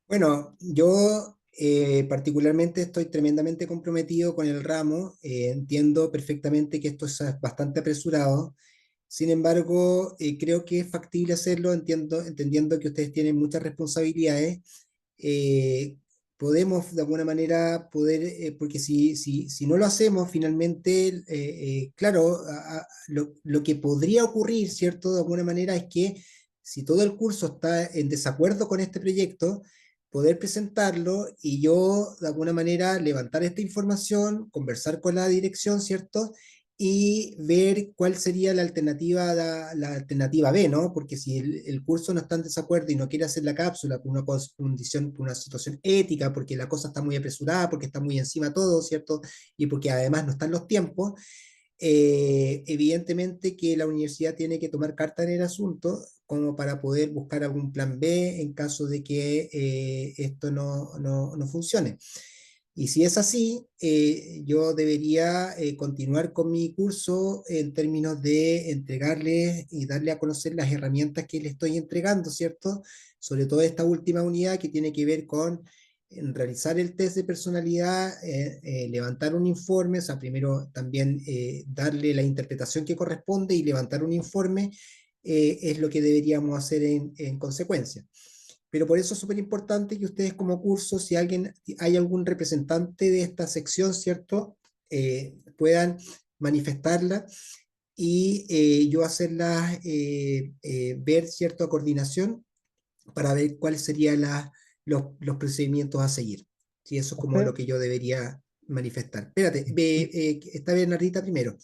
Bueno, yo Particularmente estoy tremendamente comprometido con el ramo, entiendo perfectamente que esto es bastante apresurado. Sin embargo, creo que es factible hacerlo, entendiendo que ustedes tienen muchas responsabilidades. eh, Podemos de alguna manera poder, porque si no lo hacemos, finalmente, claro, lo que podría ocurrir, ¿cierto? De alguna manera es que si todo el curso está en desacuerdo con este proyecto, poder presentarlo y yo de alguna manera levantar esta información, conversar con la dirección, ¿cierto? Y ver cuál sería la alternativa B, ¿no? Porque si el curso no está en desacuerdo y no quiere hacer la cápsula por una condición, por una situación ética, porque la cosa está muy apresurada, porque está muy encima todo, ¿cierto? Y porque además no están los tiempos, evidentemente que la universidad tiene que tomar carta en el asunto como para poder buscar algún plan B en caso de que esto no funcione. Y si es así, yo debería continuar con mi curso en términos de entregarles y darle a conocer las herramientas que le estoy entregando, ¿cierto? Sobre todo esta última unidad que tiene que ver con realizar el test de personalidad, levantar un informe, o sea, primero también darle la interpretación que corresponde y levantar un informe, es lo que deberíamos hacer en consecuencia. Pero por eso es súper importante que ustedes como curso, si hay algún representante de esta sección, ¿cierto? Puedan manifestarla y yo hacerla ver, ¿cierto? A coordinación para ver cuáles serían los procedimientos a seguir. Sí, eso es como Profe, lo que yo debería manifestar. Espérate, sí, está Bernardita primero.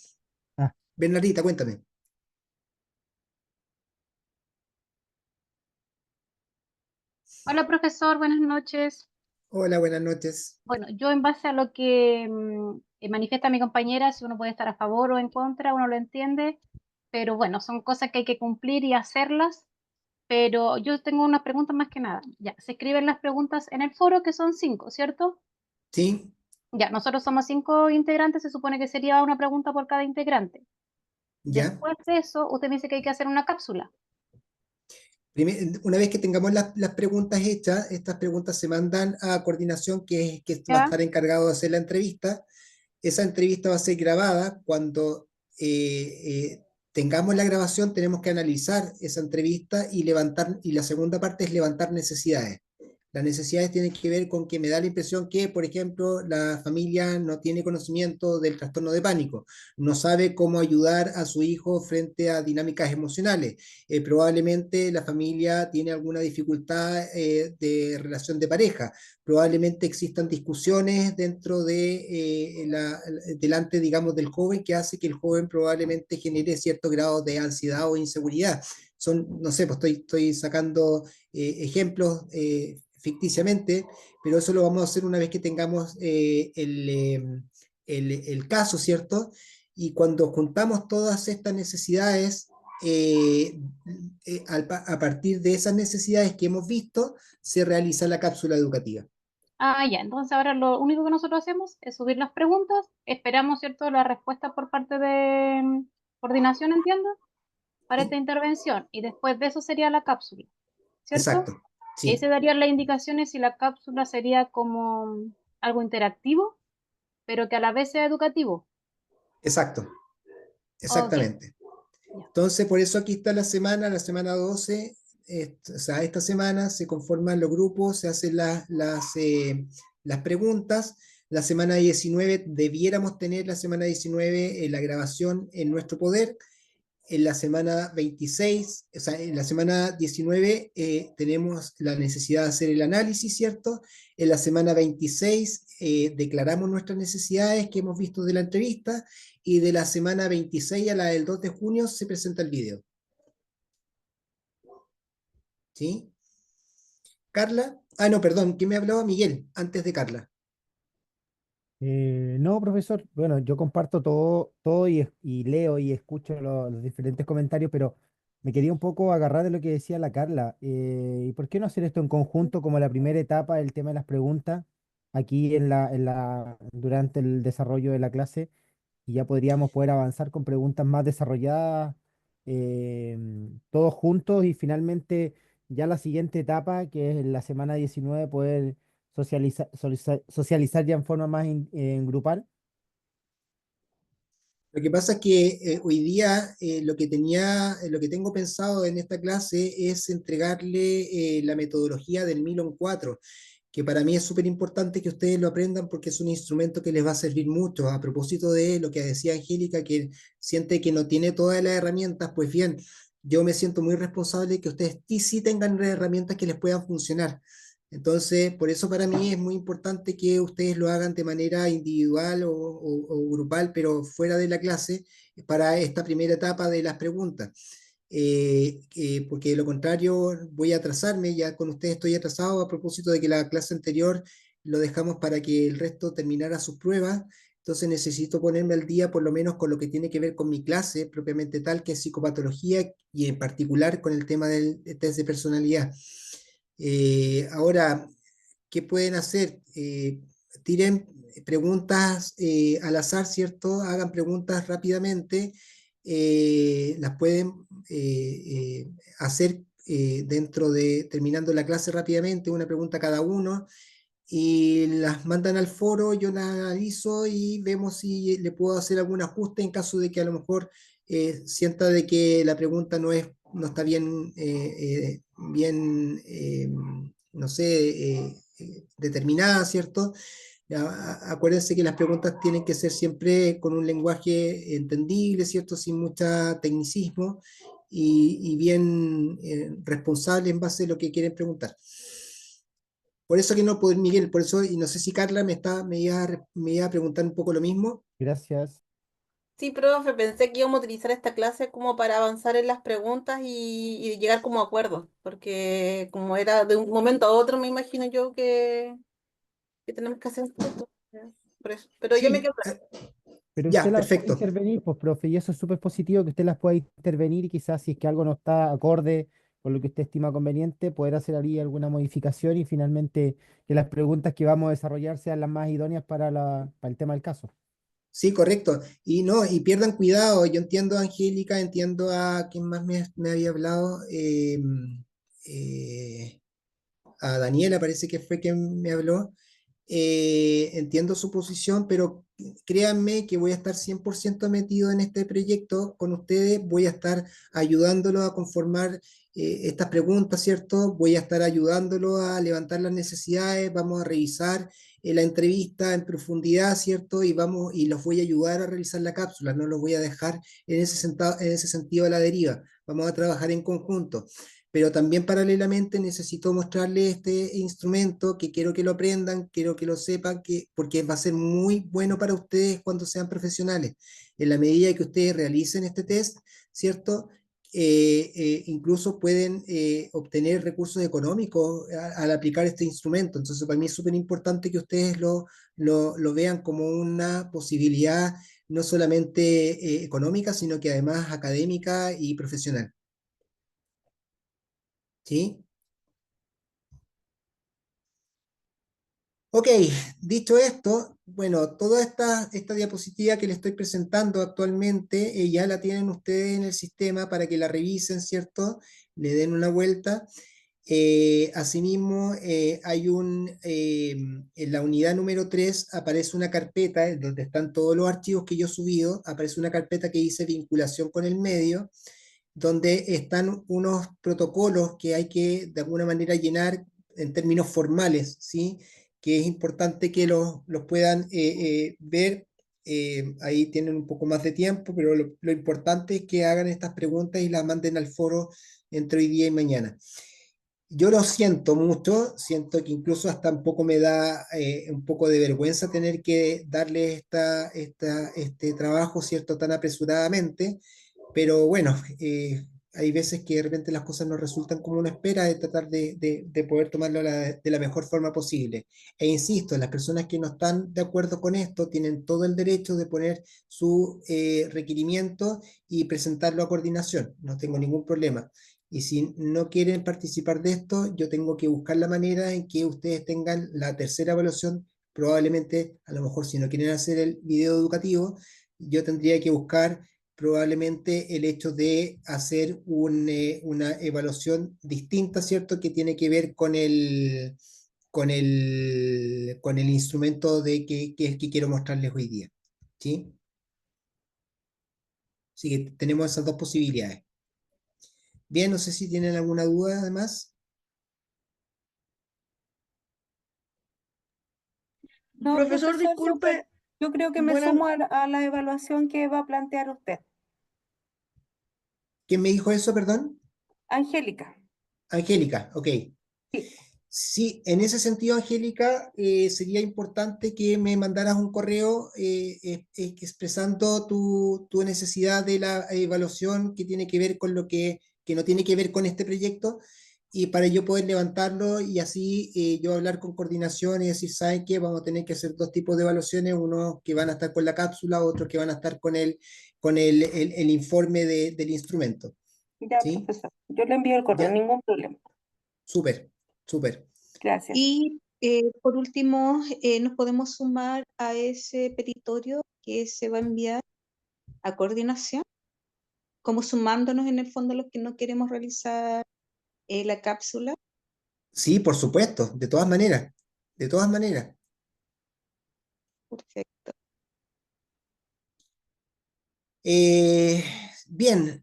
ah, Bernardita, cuéntame. Hola, profesor, buenas noches. Hola, buenas noches. Bueno, yo en base a lo que manifiesta mi compañera, si uno puede estar a favor o en contra, uno lo entiende, pero bueno, son cosas que hay que cumplir y hacerlas, pero yo tengo una pregunta más que nada. Ya, se escriben las preguntas en el foro, que son 5, ¿cierto? ¿Sí? Ya, nosotros somos 5 integrantes, se supone que sería una pregunta por cada integrante. ¿Ya? Después de eso, usted me dice que hay que hacer una cápsula, Una vez que tengamos las preguntas hechas, estas preguntas se mandan a coordinación, que va a ¿ya? estar encargado de hacer la entrevista. Esa entrevista va a ser grabada. Cuando tengamos la grabación, tenemos que analizar esa entrevista y la segunda parte es levantar necesidades. Las necesidades tienen que ver con que me da la impresión que, por ejemplo, la familia no tiene conocimiento del trastorno de pánico, no sabe cómo ayudar a su hijo frente a dinámicas emocionales. Probablemente la familia tiene alguna dificultad de relación de pareja. Probablemente existan discusiones dentro delante, digamos, del joven, que hace que el joven probablemente genere cierto grado de ansiedad o inseguridad. No sé, pues estoy sacando ejemplos ficticiamente, pero eso lo vamos a hacer una vez que tengamos el caso, ¿cierto? Y cuando juntamos todas estas necesidades, eh, a partir de esas necesidades que hemos visto, se realiza la cápsula educativa. Ah, ya, entonces ahora lo único que nosotros hacemos es subir las preguntas, esperamos, ¿cierto?, la respuesta por parte de coordinación, entiendo, para esta ¿Sí? intervención, y después de eso sería la cápsula, ¿cierto? Exacto, Y ahí se sí, darían las indicaciones si la cápsula sería como algo interactivo, pero que a la vez sea educativo. exacto, Ok, exactamente. ya. Entonces, por eso aquí está la semana 12, o sea, esta semana se conforman los grupos, se hacen las preguntas. La semana 19 debiéramos tener la semana 19 la grabación en nuestro poder. En la semana 26, o sea, en la semana 19 tenemos la necesidad de hacer el análisis, ¿cierto? En la semana 26 declaramos nuestras necesidades que hemos visto de la entrevista y de la semana 26 a la del 2 de junio se presenta el video. ¿Sí? Carla, no, perdón, ¿quién me hablaba? Miguel, antes de Carla. no, profesor, bueno, yo comparto todo y leo y escucho los diferentes comentarios, pero me quería un poco agarrar de lo que decía la Carla. ¿Y por qué no hacer esto en conjunto como la primera etapa, el tema de las preguntas, aquí durante el desarrollo de la clase? Y ya podríamos poder avanzar con preguntas más desarrolladas, todos juntos y finalmente ya la siguiente etapa, que es la semana 19 poder socializar ya en forma más en grupal? Lo que pasa es que hoy día lo que tengo pensado en esta clase es entregarle la metodología del Milon 4, que para mí es súper importante que ustedes lo aprendan porque es un instrumento que les va a servir mucho. A propósito de lo que decía Angélica, que siente que no tiene todas las herramientas, pues bien, yo me siento muy responsable de que ustedes sí tengan herramientas que les puedan funcionar. Entonces, por eso para mí es muy importante que ustedes lo hagan de manera individual o grupal, pero fuera de la clase, para esta primera etapa de las preguntas. Porque de lo contrario voy a atrasarme, ya con ustedes estoy atrasado a propósito de que la clase anterior lo dejamos para que el resto terminara sus pruebas, entonces necesito ponerme al día por lo menos con lo que tiene que ver con mi clase propiamente tal, que es psicopatología y en particular con el tema del test de personalidad. Ahora, ¿qué pueden hacer? Tiren preguntas al azar, ¿cierto? Hagan preguntas rápidamente. Las pueden hacer terminando la clase rápidamente, una pregunta cada uno, y las mandan al foro, yo las analizo y vemos si le puedo hacer algún ajuste en caso de que a lo mejor sienta de que la pregunta no está no sé, determinada, ¿cierto? Acuérdense que las preguntas tienen que ser siempre con un lenguaje entendible, ¿cierto? Sin mucho tecnicismo y bien responsable en base a lo que quieren preguntar. Por eso que no puedo, Miguel, por eso, y no sé si Carla me iba a preguntar un poco lo mismo. Gracias. Sí, profe, pensé que íbamos a utilizar esta clase como para avanzar en las preguntas y llegar como a acuerdos, porque como era de un momento a otro, me imagino yo que tenemos que hacer esto. Por eso. Pero yo me Sí, quedo claro. Pero usted ya, las puede perfecto. intervenir, pues, profe, y eso es súper positivo que usted las pueda intervenir y quizás si es que algo no está acorde con lo que usted estima conveniente, poder hacer ahí alguna modificación y finalmente que las preguntas que vamos a desarrollar sean las más idóneas para el tema del caso. Sí, correcto. Y no, y pierdan cuidado. Yo entiendo a Angélica, entiendo a quien más me había hablado. Eh, a Daniela parece que fue quien me habló. Entiendo su posición, pero créanme que voy a estar 100% metido en este proyecto con ustedes, voy a estar ayudándolo a conformar estas preguntas, ¿cierto? Voy a estar ayudándolo a levantar las necesidades, vamos a revisar la entrevista en profundidad, ¿cierto? Y los voy a ayudar a realizar la cápsula, no los voy a dejar en ese sentido a la deriva, vamos a trabajar en conjunto, pero también paralelamente necesito mostrarles este instrumento que quiero que lo aprendan, quiero que lo sepan, porque va a ser muy bueno para ustedes cuando sean profesionales. En la medida que ustedes realicen este test, ¿cierto? Incluso pueden obtener recursos económicos al aplicar este instrumento. Entonces, para mí es súper importante que ustedes lo vean como una posibilidad no solamente económica, sino que además académica y profesional. ¿Sí? Ok, dicho esto, bueno, toda esta diapositiva que les estoy presentando actualmente, ya la tienen ustedes en el sistema para que la revisen, ¿cierto? Le den una vuelta. Asimismo, en la unidad número 3 aparece una carpeta donde están todos los archivos que yo he subido, aparece una carpeta que dice vinculación con el medio, donde están unos protocolos que hay que de alguna manera llenar en términos formales, ¿sí? Que es importante que los puedan ver. Ahí tienen un poco más de tiempo, pero lo importante es que hagan estas preguntas y las manden al foro entre hoy día y mañana. Yo lo siento mucho, siento que incluso hasta un poco me da un poco de vergüenza tener que darle este trabajo, ¿cierto?, tan apresuradamente, pero bueno, hay veces que de repente las cosas no resultan como uno espera, de tratar de poder tomarlo de la mejor forma posible. E insisto, las personas que no están de acuerdo con esto tienen todo el derecho de poner su requerimiento y presentarlo a coordinación, no tengo ningún problema. Y si no quieren participar de esto, yo tengo que buscar la manera en que ustedes tengan la tercera evaluación. Probablemente, a lo mejor si no quieren hacer el video educativo, yo tendría que buscar probablemente el hecho de hacer una evaluación distinta, ¿cierto? Que tiene que ver con el instrumento que quiero mostrarles hoy día. ¿Sí? Así que tenemos esas dos posibilidades. Bien, no sé si tienen alguna duda además. No, Profesor, profesor, disculpe, yo creo que me buenas, sumo a la evaluación que va a plantear usted. ¿Quién me dijo eso, perdón? Angélica. Angélica, ok. Sí. Sí, en ese sentido, Angélica, sería importante que me mandaras un correo expresando tu necesidad de la evaluación que tiene que ver con lo que no tiene que ver con este proyecto, y para yo poder levantarlo y así yo hablar con coordinación y decir, ¿saben qué? Vamos a tener que hacer dos tipos de evaluaciones, unos que van a estar con la cápsula, otros que van a estar con el informe del instrumento. Ya, ¿Sí? profesor. Yo le envío el correo, ¿Ya? ningún problema. Súper, súper. Gracias. Y por último, nos podemos sumar a ese petitorio que se va a enviar a coordinación, como sumándonos en el fondo a los que no queremos realizar la cápsula. Sí, por supuesto, de todas maneras, de todas maneras. Perfecto. Eh, Bien,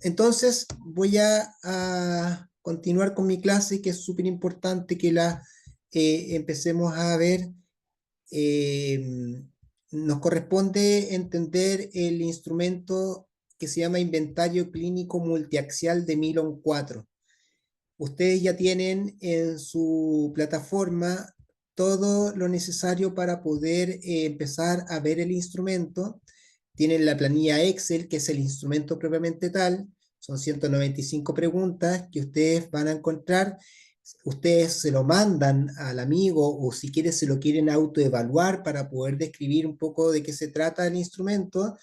entonces voy a continuar con mi clase, que es súper importante que la empecemos a ver. Nos corresponde entender el instrumento que se llama Inventario Clínico Multiaxial de Milon 4. Ustedes ya tienen en su plataforma todo lo necesario para poder empezar a ver el instrumento. Tienen la planilla Excel, que es el instrumento propiamente tal. Son 195 preguntas que ustedes van a encontrar. Ustedes se lo mandan al amigo o si quieren se lo quieren autoevaluar para poder describir un poco de qué se trata el instrumento.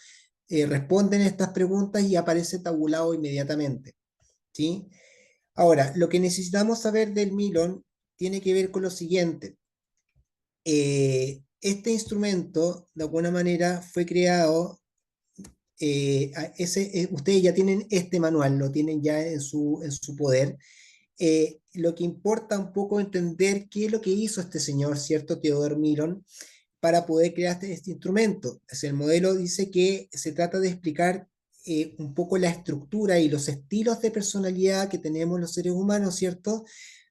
Responden estas preguntas y aparece tabulado inmediatamente. ¿Sí? Ahora, lo que necesitamos saber del Milon tiene que ver con lo siguiente. Este instrumento, de alguna manera, fue creado, ustedes ya tienen este manual, lo tienen ya en su poder. Lo que importa un poco entender qué es lo que hizo este señor, ¿cierto? Theodore Milon, para poder crear este instrumento. El modelo dice que se trata de explicar un poco la estructura y los estilos de personalidad que tenemos los seres humanos, ¿cierto?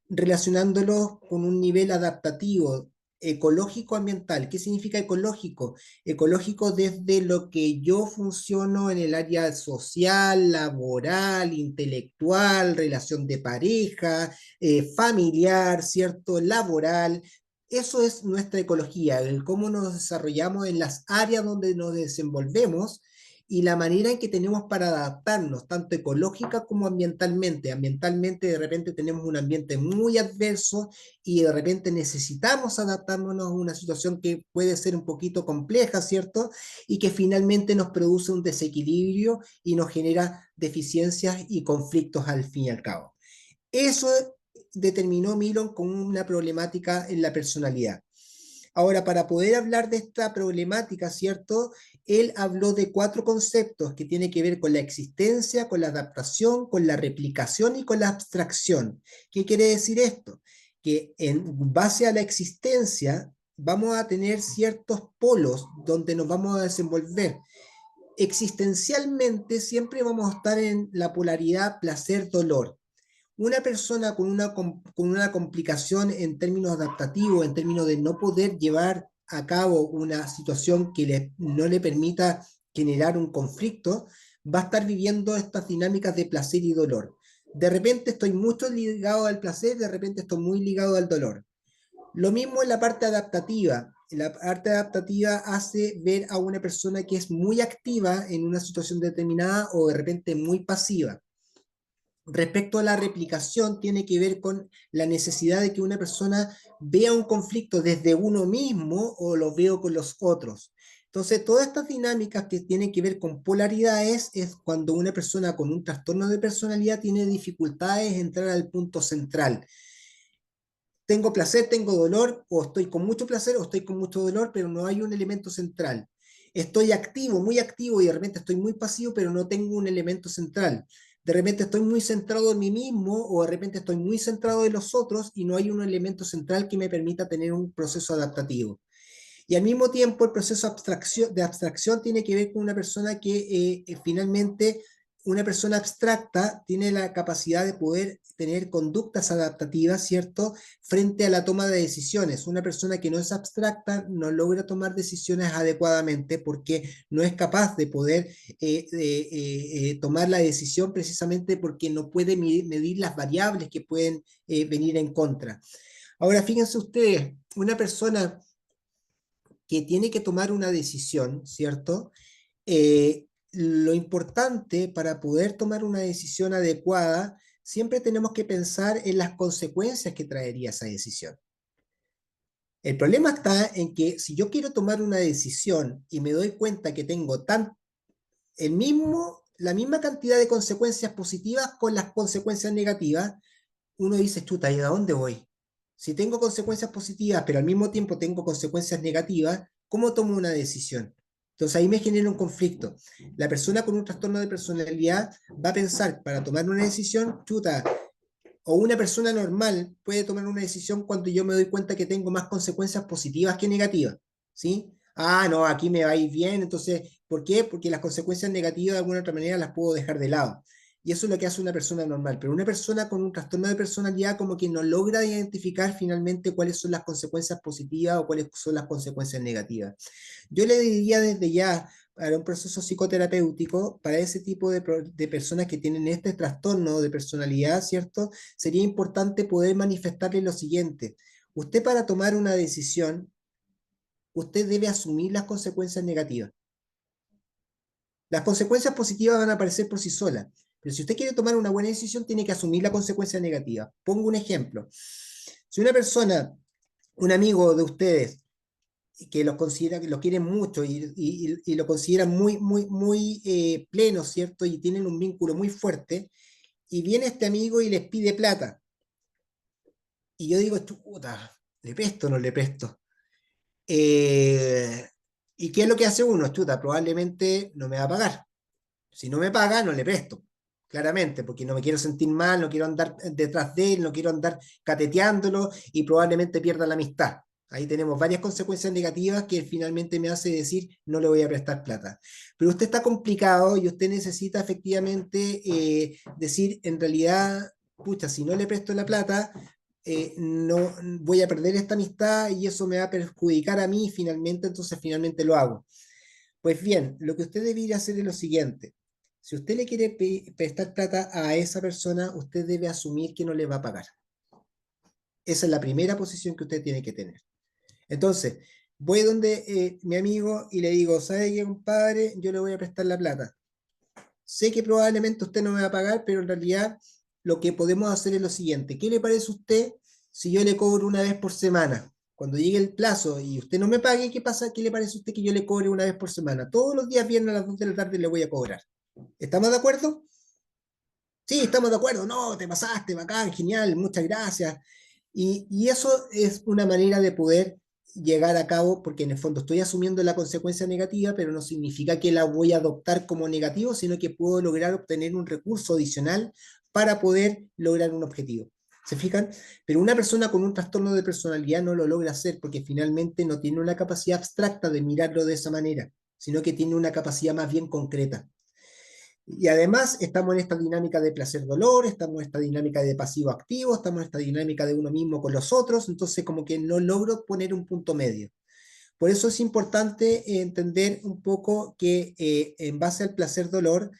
Relacionándolos con un nivel adaptativo, ecológico, ambiental. ¿Qué significa ecológico? Ecológico desde lo que yo funciono en el área social, laboral, intelectual, relación de pareja, familiar, ¿cierto? Laboral. Eso es nuestra ecología, el cómo nos desarrollamos en las áreas donde nos desenvolvemos y la manera en que tenemos para adaptarnos, tanto ecológica como ambientalmente. Ambientalmente de repente tenemos un ambiente muy adverso y de repente necesitamos adaptarnos a una situación que puede ser un poquito compleja, ¿cierto? Y que finalmente nos produce un desequilibrio y nos genera deficiencias y conflictos al fin y al cabo. Eso determinó Milon como una problemática en la personalidad. Ahora, para poder hablar de esta problemática, ¿cierto? Él habló de 4 conceptos que tienen que ver con la existencia, con la adaptación, con la replicación y con la abstracción. ¿Qué quiere decir esto? Que en base a la existencia vamos a tener ciertos polos donde nos vamos a desenvolver. Existencialmente siempre vamos a estar en la polaridad placer-dolor. Una persona con una complicación en términos adaptativos, en términos de no poder llevar a cabo una situación que no le permita generar un conflicto, va a estar viviendo estas dinámicas de placer y dolor. De repente estoy mucho ligado al placer, de repente estoy muy ligado al dolor. Lo mismo en la parte adaptativa. La parte adaptativa hace ver a una persona que es muy activa en una situación determinada o de repente muy pasiva. Respecto a la replicación, tiene que ver con la necesidad de que una persona vea un conflicto desde uno mismo o lo veo con los otros. Entonces, todas estas dinámicas que tienen que ver con polaridades es cuando una persona con un trastorno de personalidad tiene dificultades en entrar al punto central. Tengo placer, tengo dolor, o estoy con mucho placer o estoy con mucho dolor, pero no hay un elemento central. Estoy activo, muy activo y de repente estoy muy pasivo, pero no tengo un elemento central. de repente estoy muy centrado en mí mismo o de repente estoy muy centrado en los otros y no hay un elemento central que me permita tener un proceso adaptativo. Y al mismo tiempo el proceso de abstracción tiene que ver con una persona que finalmente, una persona abstracta tiene la capacidad de poder tener conductas adaptativas, ¿cierto?, frente a la toma de decisiones. Una persona que no es abstracta no logra tomar decisiones adecuadamente porque no es capaz de poder tomar la decisión precisamente porque no puede medir las variables que pueden venir en contra. Ahora, fíjense ustedes, una persona que tiene que tomar una decisión, ¿cierto? Lo importante para poder tomar una decisión adecuada, siempre tenemos que pensar en las consecuencias que traería esa decisión. El problema está en que si yo quiero tomar una decisión y me doy cuenta que tengo la misma cantidad de consecuencias positivas con las consecuencias negativas, uno dice, chuta, ¿y a dónde voy? Si tengo consecuencias positivas, pero al mismo tiempo tengo consecuencias negativas, ¿cómo tomo una decisión? Entonces ahí me genera un conflicto. La persona con un trastorno de personalidad va a pensar para tomar una decisión, chuta, o una persona normal puede tomar una decisión cuando yo me doy cuenta que tengo más consecuencias positivas que negativas, ¿sí? Ah, no, aquí me va a ir bien, entonces, ¿por qué? Porque las consecuencias negativas de alguna otra manera las puedo dejar de lado. Y eso es lo que hace una persona normal, pero una persona con un trastorno de personalidad como que no logra identificar finalmente cuáles son las consecuencias positivas o cuáles son las consecuencias negativas. Yo le diría desde ya, para un proceso psicoterapéutico, para ese tipo de personas que tienen este trastorno de personalidad, ¿cierto? Sería importante poder manifestarle lo siguiente. Usted para tomar una decisión, usted debe asumir las consecuencias negativas. Las consecuencias positivas van a aparecer por sí solas, pero si usted quiere tomar una buena decisión, tiene que asumir la consecuencia negativa. Pongo un ejemplo. Si una persona, un amigo de ustedes, que los considera, que los quieren mucho y lo consideran muy pleno, ¿cierto? Y tienen un vínculo muy fuerte, y viene este amigo y les pide plata. Y yo digo, chuta, ¿le presto o no le presto? ¿Y qué es lo que hace uno? Chuta, probablemente no me va a pagar. Si no me paga, no le presto, claramente, porque no me quiero sentir mal, no quiero andar detrás de él, no quiero andar cateteándolo y probablemente pierda la amistad. Ahí tenemos varias consecuencias negativas que finalmente me hace decir no le voy a prestar plata. Pero usted está complicado y usted necesita efectivamente decir en realidad, pucha, si no le presto la plata, no voy a perder esta amistad y eso me va a perjudicar a mí finalmente, entonces finalmente lo hago. Pues bien, lo que usted debería hacer es lo siguiente. Si usted le quiere prestar plata a esa persona, usted debe asumir que no le va a pagar. Esa es la primera posición que usted tiene que tener. Entonces, voy donde mi amigo y le digo, ¿sabe qué, compadre? Yo le voy a prestar la plata. Sé que probablemente usted no me va a pagar, pero en realidad lo que podemos hacer es lo siguiente. ¿Qué le parece a usted si yo le cobro una vez por semana? Cuando llegue el plazo y usted no me pague, ¿qué pasa? ¿Qué le parece a usted que yo le cobre una vez por semana? Todos los días viernes a las 2 de la tarde le voy a cobrar. ¿Estamos de acuerdo? Sí, estamos de acuerdo. No, te pasaste, bacán, genial, muchas gracias. Y eso es una manera de poder llegar a cabo, porque en el fondo estoy asumiendo la consecuencia negativa, pero no significa que la voy a adoptar como negativo, sino que puedo lograr obtener un recurso adicional para poder lograr un objetivo. ¿Se fijan? Pero una persona con un trastorno de personalidad no lo logra hacer porque finalmente no tiene una capacidad abstracta de mirarlo de esa manera, sino que tiene una capacidad más bien concreta. Y además estamos en esta dinámica de placer-dolor, estamos en esta dinámica de pasivo-activo, estamos en esta dinámica de uno mismo con los otros, entonces como que no logro poner un punto medio. Por eso es importante entender un poco que en base al placer-dolor,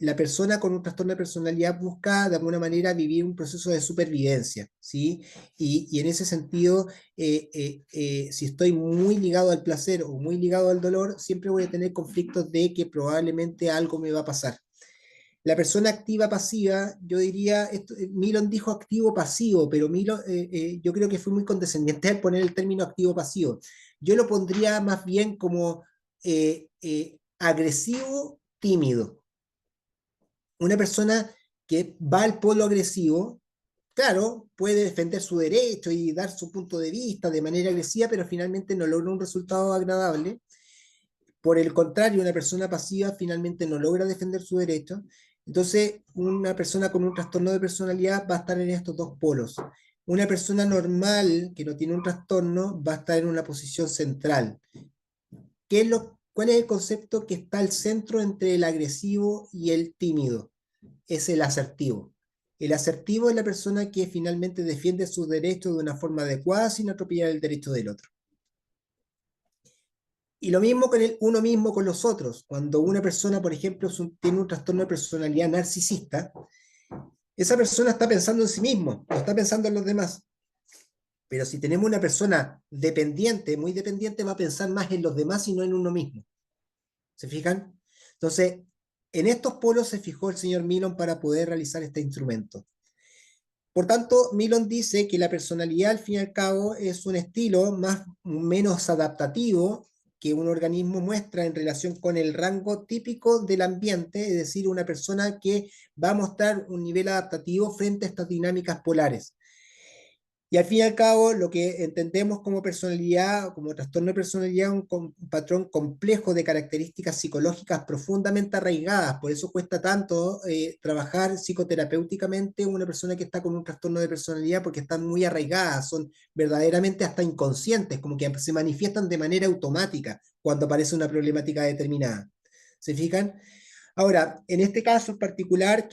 la persona con un trastorno de personalidad busca de alguna manera vivir un proceso de supervivencia, ¿sí? Y en ese sentido, si estoy muy ligado al placer o muy ligado al dolor, siempre voy a tener conflictos de que probablemente algo me va a pasar. La persona activa pasiva, yo diría, Milon dijo activo pasivo, pero yo creo que fue muy condescendiente al poner el término activo pasivo. Yo lo pondría más bien como agresivo tímido. Una persona que va al polo agresivo, claro, puede defender su derecho y dar su punto de vista de manera agresiva, pero finalmente no logra un resultado agradable. Por el contrario, una persona pasiva finalmente no logra defender su derecho. Entonces, una persona con un trastorno de personalidad va a estar en estos dos polos. Una persona normal que no tiene un trastorno va a estar en una posición central. ¿Cuál es el concepto que está al centro entre el agresivo y el tímido? Es el asertivo. El asertivo es la persona que finalmente defiende sus derechos de una forma adecuada sin atropellar el derecho del otro. Y lo mismo con uno mismo con los otros. Cuando una persona, por ejemplo, tiene un trastorno de personalidad narcisista, esa persona está pensando en sí mismo, no está pensando en los demás. Pero si tenemos una persona dependiente, muy dependiente, va a pensar más en los demás y no en uno mismo. ¿Se fijan? Entonces, en estos polos se fijó el señor Milon para poder realizar este instrumento. Por tanto, Milon dice que la personalidad, al fin y al cabo, es un estilo menos adaptativo que un organismo muestra en relación con el rango típico del ambiente, es decir, una persona que va a mostrar un nivel adaptativo frente a estas dinámicas polares. Y al fin y al cabo, lo que entendemos como personalidad, como trastorno de personalidad, un patrón complejo de características psicológicas profundamente arraigadas. Por eso cuesta tanto trabajar psicoterapéuticamente una persona que está con un trastorno de personalidad, porque están muy arraigadas, son verdaderamente hasta inconscientes, como que se manifiestan de manera automática cuando aparece una problemática determinada. ¿Se fijan? Ahora, en este caso en particular,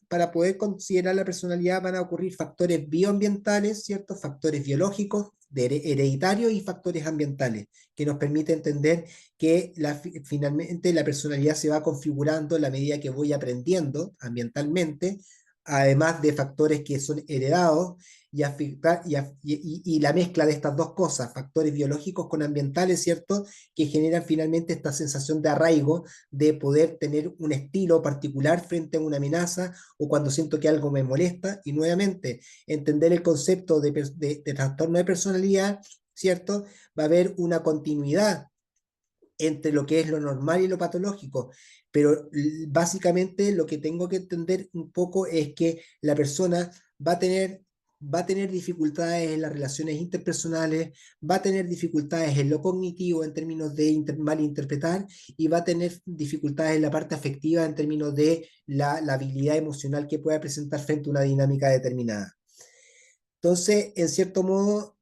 para poder considerar la personalidad van a ocurrir factores bioambientales, ¿cierto? Factores biológicos, hereditarios y factores ambientales, que nos permite entender que finalmente la personalidad se va configurando a la medida que voy aprendiendo ambientalmente, además de factores que son heredados y la mezcla de estas dos cosas, factores biológicos con ambientales, ¿cierto? Que generan finalmente esta sensación de arraigo, de poder tener un estilo particular frente a una amenaza o cuando siento que algo me molesta. Y nuevamente, entender el concepto de trastorno de personalidad, ¿cierto? Va a haber una continuidad entre lo que es lo normal y lo patológico, pero básicamente lo que tengo que entender un poco es que la persona va a tener dificultades en las relaciones interpersonales, va a tener dificultades en lo cognitivo en términos de malinterpretar y va a tener dificultades en la parte afectiva en términos de la habilidad emocional que pueda presentar frente a una dinámica determinada. Entonces, en cierto modo,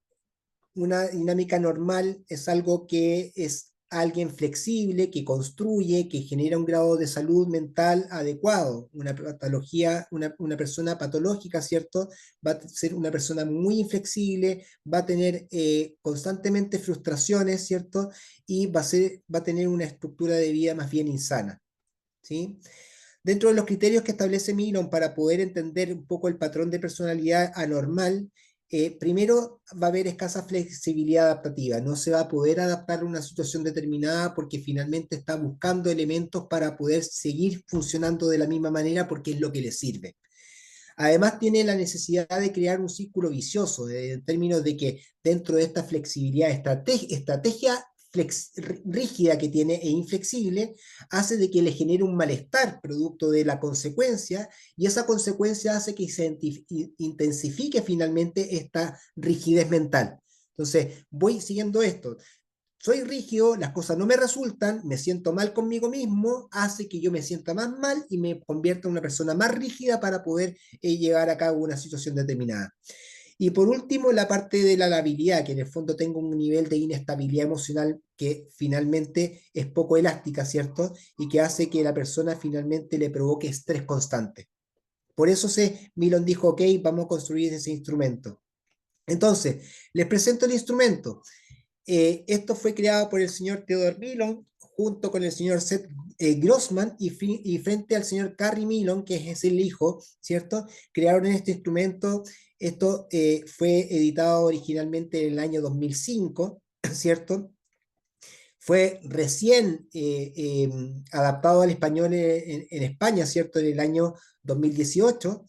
una dinámica normal es algo que es alguien flexible, que construye, que genera un grado de salud mental adecuado. Una patología, una persona patológica, ¿cierto? Va a ser una persona muy inflexible, va a tener constantemente frustraciones, ¿cierto? Y va a tener una estructura de vida más bien insana, ¿sí? Dentro de los criterios que establece Milon para poder entender un poco el patrón de personalidad anormal, primero va a haber escasa flexibilidad adaptativa, no se va a poder adaptar a una situación determinada porque finalmente está buscando elementos para poder seguir funcionando de la misma manera porque es lo que le sirve. Además tiene la necesidad de crear un círculo vicioso, en términos de que dentro de esta flexibilidad, estrategia rígida que tiene e inflexible, hace de que le genere un malestar producto de la consecuencia, y esa consecuencia hace que se intensifique finalmente esta rigidez mental. Entonces, voy siguiendo esto. Soy rígido, las cosas no me resultan, me siento mal conmigo mismo, hace que yo me sienta más mal y me convierta en una persona más rígida para poder llevar a cabo una situación determinada. Y por último, la parte de la labilidad, que en el fondo tengo un nivel de inestabilidad emocional que finalmente es poco elástica, ¿cierto? Y que hace que la persona finalmente le provoque estrés constante. Por eso Milon dijo, ok, vamos a construir ese instrumento. Entonces, les presento el instrumento. Esto fue creado por el señor Theodore Milon junto con el señor Seth Grossman y frente al señor Carrie Milon, que es el hijo, ¿cierto? Crearon este instrumento. Esto fue editado originalmente en el año 2005, ¿cierto? Fue recién adaptado al español en España, ¿cierto? En el año 2018.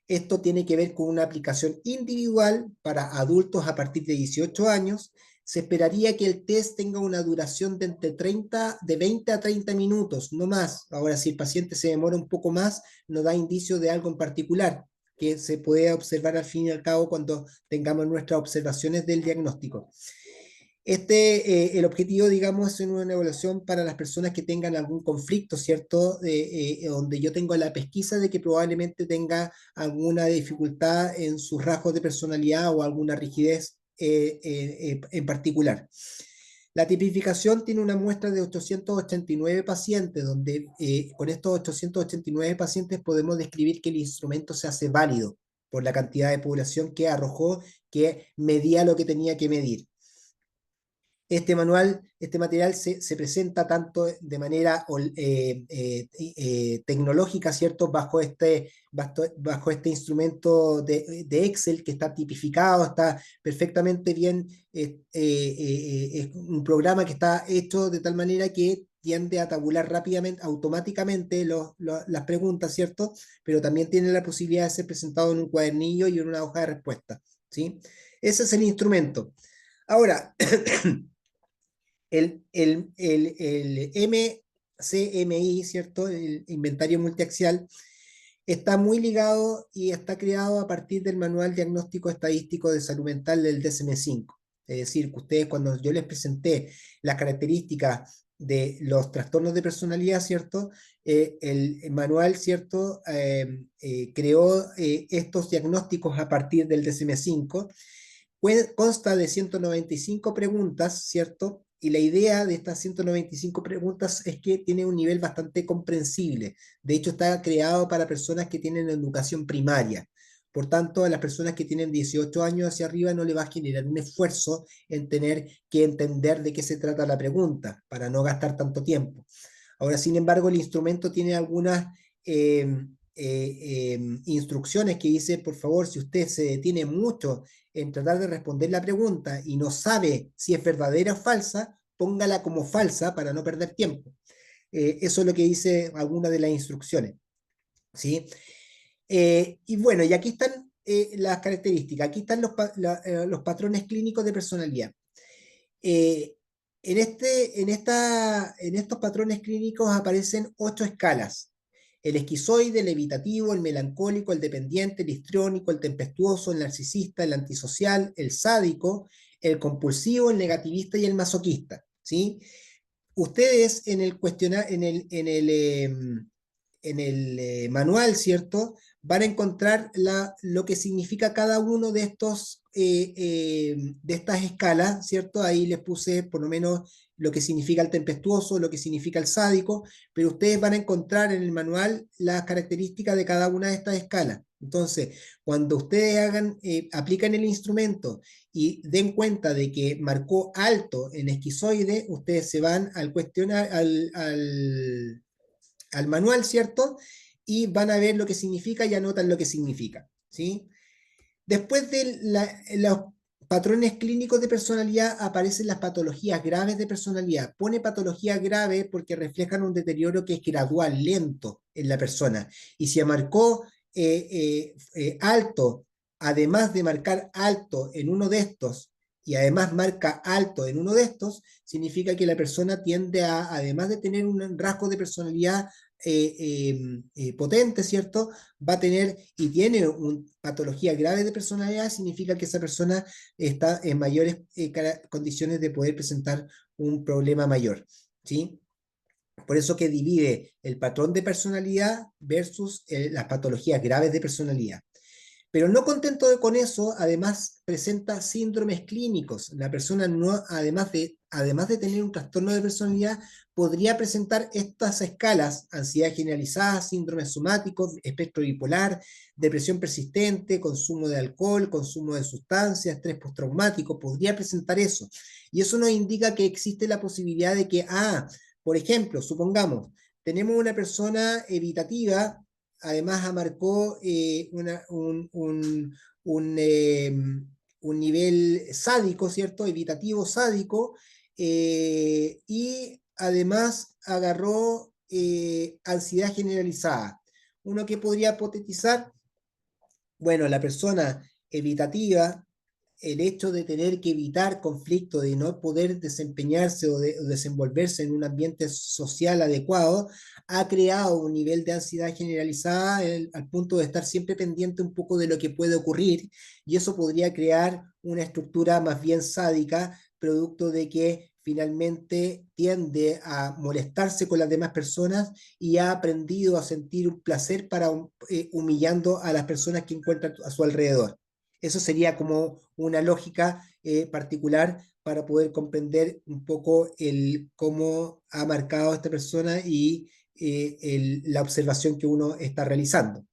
Esto tiene que ver con una aplicación individual para adultos a partir de 18 años. Se esperaría que el test tenga una duración de de 20 a 30 minutos, no más. Ahora, si el paciente se demora un poco más, nos da indicios de algo en particular que se puede observar al fin y al cabo cuando tengamos nuestras observaciones del diagnóstico. El objetivo, digamos, es una evaluación para las personas que tengan algún conflicto, ¿cierto? Donde yo tengo la pesquisa de que probablemente tenga alguna dificultad en sus rasgos de personalidad o alguna rigidez en particular. La tipificación tiene una muestra de 889 pacientes, donde con estos 889 pacientes podemos describir que el instrumento se hace válido por la cantidad de población que arrojó, que medía lo que tenía que medir. Este material se presenta tanto de manera tecnológica, ¿cierto? Bajo este instrumento de Excel que está tipificado, está perfectamente bien, es un programa que está hecho de tal manera que tiende a tabular rápidamente, automáticamente las preguntas, ¿cierto? Pero también tiene la posibilidad de ser presentado en un cuadernillo y en una hoja de respuesta, ¿sí? Ese es el instrumento. Ahora, el MCMI, ¿cierto? El inventario multiaxial, está muy ligado y está creado a partir del Manual Diagnóstico Estadístico de Salud Mental del DSM-5. Es decir, que ustedes, cuando yo les presenté las características de los trastornos de personalidad, ¿cierto? El manual, ¿cierto? Creó estos diagnósticos a partir del DSM-5. Consta de 195 preguntas, ¿cierto? Y la idea de estas 195 preguntas es que tiene un nivel bastante comprensible. De hecho, está creado para personas que tienen educación primaria. Por tanto, a las personas que tienen 18 años hacia arriba no le va a generar un esfuerzo en tener que entender de qué se trata la pregunta, para no gastar tanto tiempo. Ahora, sin embargo, el instrumento tiene algunas instrucciones que dice, por favor, si usted se detiene mucho en tratar de responder la pregunta y no sabe si es verdadera o falsa, póngala como falsa para no perder tiempo. Eso es lo que dice alguna de las instrucciones, ¿sí? Y bueno, y aquí están las características, aquí están los patrones clínicos de personalidad. En estos patrones clínicos aparecen 8 escalas. El esquizoide, el evitativo, el melancólico, el dependiente, el histriónico, el tempestuoso, el narcisista, el antisocial, el sádico, el compulsivo, el negativista y el masoquista, ¿sí? Ustedes en el cuestionario, en el manual, ¿cierto? Van a encontrar lo que significa cada uno de estas escalas, ¿cierto? Ahí les puse por lo menos lo que significa el tempestuoso, lo que significa el sádico, pero ustedes van a encontrar en el manual las características de cada una de estas escalas. Entonces, cuando ustedes aplican el instrumento y den cuenta de que marcó alto en esquizoide, ustedes se van al al manual, ¿cierto? Y van a ver lo que significa y anotan lo que significa, ¿sí? Después de los patrones clínicos de personalidad aparecen las patologías graves de personalidad. Pone patología grave porque reflejan un deterioro que es gradual, lento en la persona. Y si marcó alto, además de marcar alto en uno de estos, y además marca alto en uno de estos, significa que la persona tiende a, además de tener un rasgo de personalidad potente, ¿cierto? Va a tener y tiene una patología grave de personalidad, significa que esa persona está en mayores condiciones de poder presentar un problema mayor, ¿sí? Por eso que divide el patrón de personalidad versus las patologías graves de personalidad. Pero no contento con eso, además presenta síndromes clínicos. La persona, no, además de tener un trastorno de personalidad, podría presentar estas escalas: ansiedad generalizada, síndromes somáticos, espectro bipolar, depresión persistente, consumo de alcohol, consumo de sustancias, estrés postraumático, podría presentar eso. Y eso nos indica que existe la posibilidad de que, por ejemplo, supongamos, tenemos una persona evitativa, además marcó un nivel sádico, ¿cierto? Evitativo sádico, y además agarró ansiedad generalizada. Uno que podría hipotetizar, bueno, la persona evitativa, el hecho de tener que evitar conflicto, de no poder desempeñarse o desenvolverse en un ambiente social adecuado, ha creado un nivel de ansiedad generalizada al punto de estar siempre pendiente un poco de lo que puede ocurrir, y eso podría crear una estructura más bien sádica producto de que finalmente tiende a molestarse con las demás personas y ha aprendido a sentir un placer para humillando a las personas que encuentra a su alrededor. Eso sería como una lógica particular para poder comprender un poco cómo ha marcado a esta persona y la observación que uno está realizando.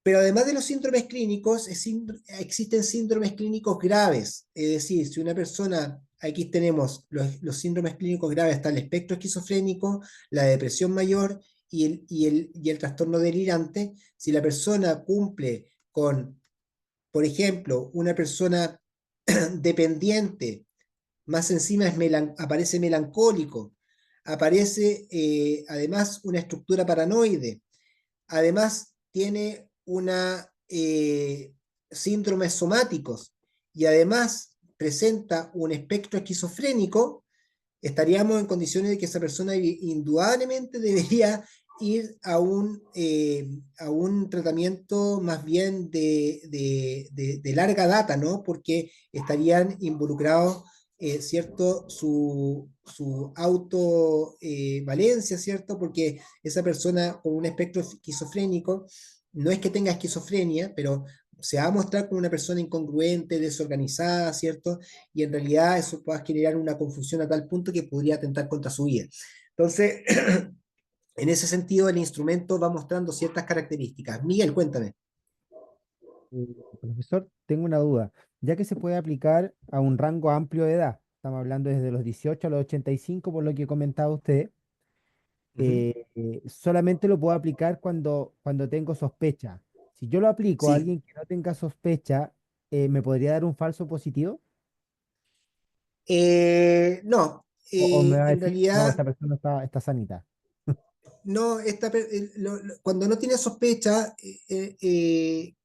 Pero además de los síndromes clínicos, existen síndromes clínicos graves. Es decir, si una persona, aquí tenemos los síndromes clínicos graves, está el espectro esquizofrénico, la depresión mayor y el trastorno delirante. Si la persona cumple con, por ejemplo, una persona dependiente, más encima aparece melancólico, aparece además una estructura paranoide, además tiene síndromes somáticos y además presenta un espectro esquizofrénico, estaríamos en condiciones de que esa persona indudablemente debería ir a un tratamiento más bien de larga data, ¿no? Porque estarían involucrados, ¿cierto? Su autovalencia, ¿cierto? Porque esa persona con un espectro esquizofrénico no es que tenga esquizofrenia, pero se va a mostrar como una persona incongruente, desorganizada, ¿cierto? Y en realidad eso puede generar una confusión a tal punto que podría atentar contra su vida. Entonces, en ese sentido, el instrumento va mostrando ciertas características. Miguel, cuéntame. Profesor, tengo una duda. Ya que se puede aplicar a un rango amplio de edad, estamos hablando desde los 18 a los 85, por lo que comentaba usted, solamente lo puedo aplicar cuando tengo sospecha. Si yo lo aplico a Sí. alguien que no tenga sospecha, ¿me podría dar un falso positivo? No, ¿O me va a en decir, no, realidad esta persona está sanita? no, cuando no tiene sospecha,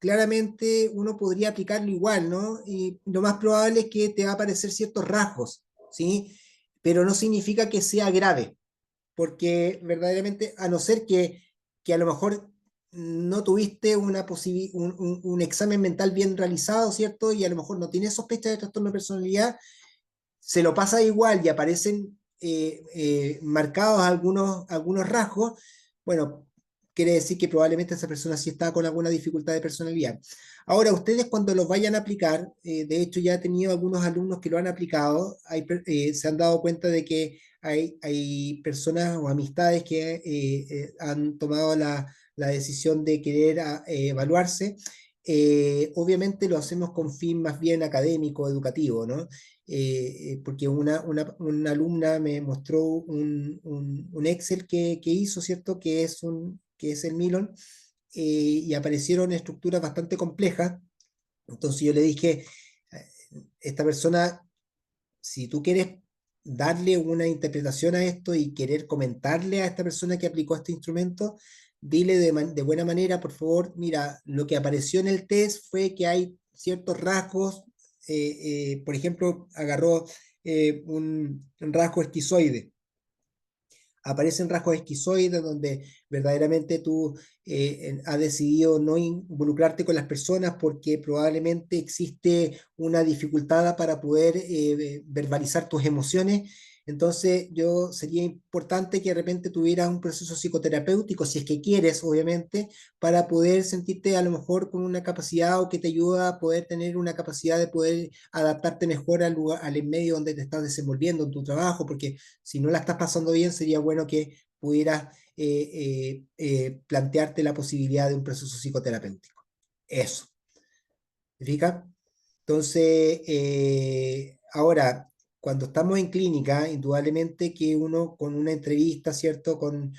claramente uno podría aplicarlo igual, ¿no? Y lo más probable es que te va a aparecer ciertos rasgos, ¿sí? Pero no significa que sea grave, porque verdaderamente, a no ser que a lo mejor no tuviste un examen mental bien realizado, ¿cierto? Y a lo mejor no tienes sospecha de trastorno de personalidad, se lo pasa igual y aparecen marcados algunos rasgos, bueno, quiere decir que probablemente esa persona sí está con alguna dificultad de personalidad. Ahora, ustedes cuando los vayan a aplicar, de hecho ya he tenido algunos alumnos que lo han aplicado, se han dado cuenta de que hay personas o amistades que han tomado la decisión de querer evaluarse. Obviamente lo hacemos con fin más bien académico, educativo, ¿no? Porque una alumna me mostró un Excel que hizo, ¿cierto? Que es el Milon, y aparecieron estructuras bastante complejas. Entonces yo le dije, esta persona, si tú quieres darle una interpretación a esto y querer comentarle a esta persona que aplicó este instrumento, dile de buena manera, por favor, mira, lo que apareció en el test fue que hay ciertos rasgos, por ejemplo, agarró un rasgo esquizoide. Aparecen rasgos esquizoides donde verdaderamente tú has decidido no involucrarte con las personas porque probablemente existe una dificultad para poder verbalizar tus emociones. Entonces, sería importante que de repente tuvieras un proceso psicoterapéutico, si es que quieres, obviamente, para poder sentirte a lo mejor con una capacidad o que te ayuda a poder tener una capacidad de poder adaptarte mejor al lugar, al medio donde te estás desenvolviendo en tu trabajo, porque si no la estás pasando bien, sería bueno que pudieras plantearte la posibilidad de un proceso psicoterapéutico. Eso. ¿Te fijas? Entonces, ahora, cuando estamos en clínica, indudablemente que uno con una entrevista, ¿cierto? Con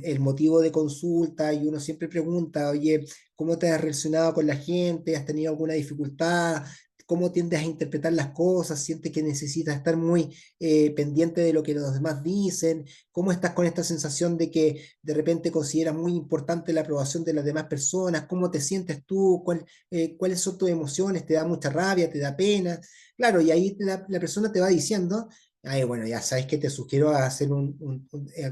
el motivo de consulta y uno siempre pregunta, oye, ¿cómo te has relacionado con la gente? ¿Has tenido alguna dificultad? ¿Cómo tiendes a interpretar las cosas? ¿Sientes que necesitas estar muy pendiente de lo que los demás dicen? ¿Cómo estás con esta sensación de que de repente consideras muy importante la aprobación de las demás personas? ¿Cómo te sientes tú? ¿Cuáles son tus emociones? ¿Te da mucha rabia? ¿Te da pena? Claro, y ahí la persona te va diciendo, ay, bueno, ya sabes que te sugiero hacer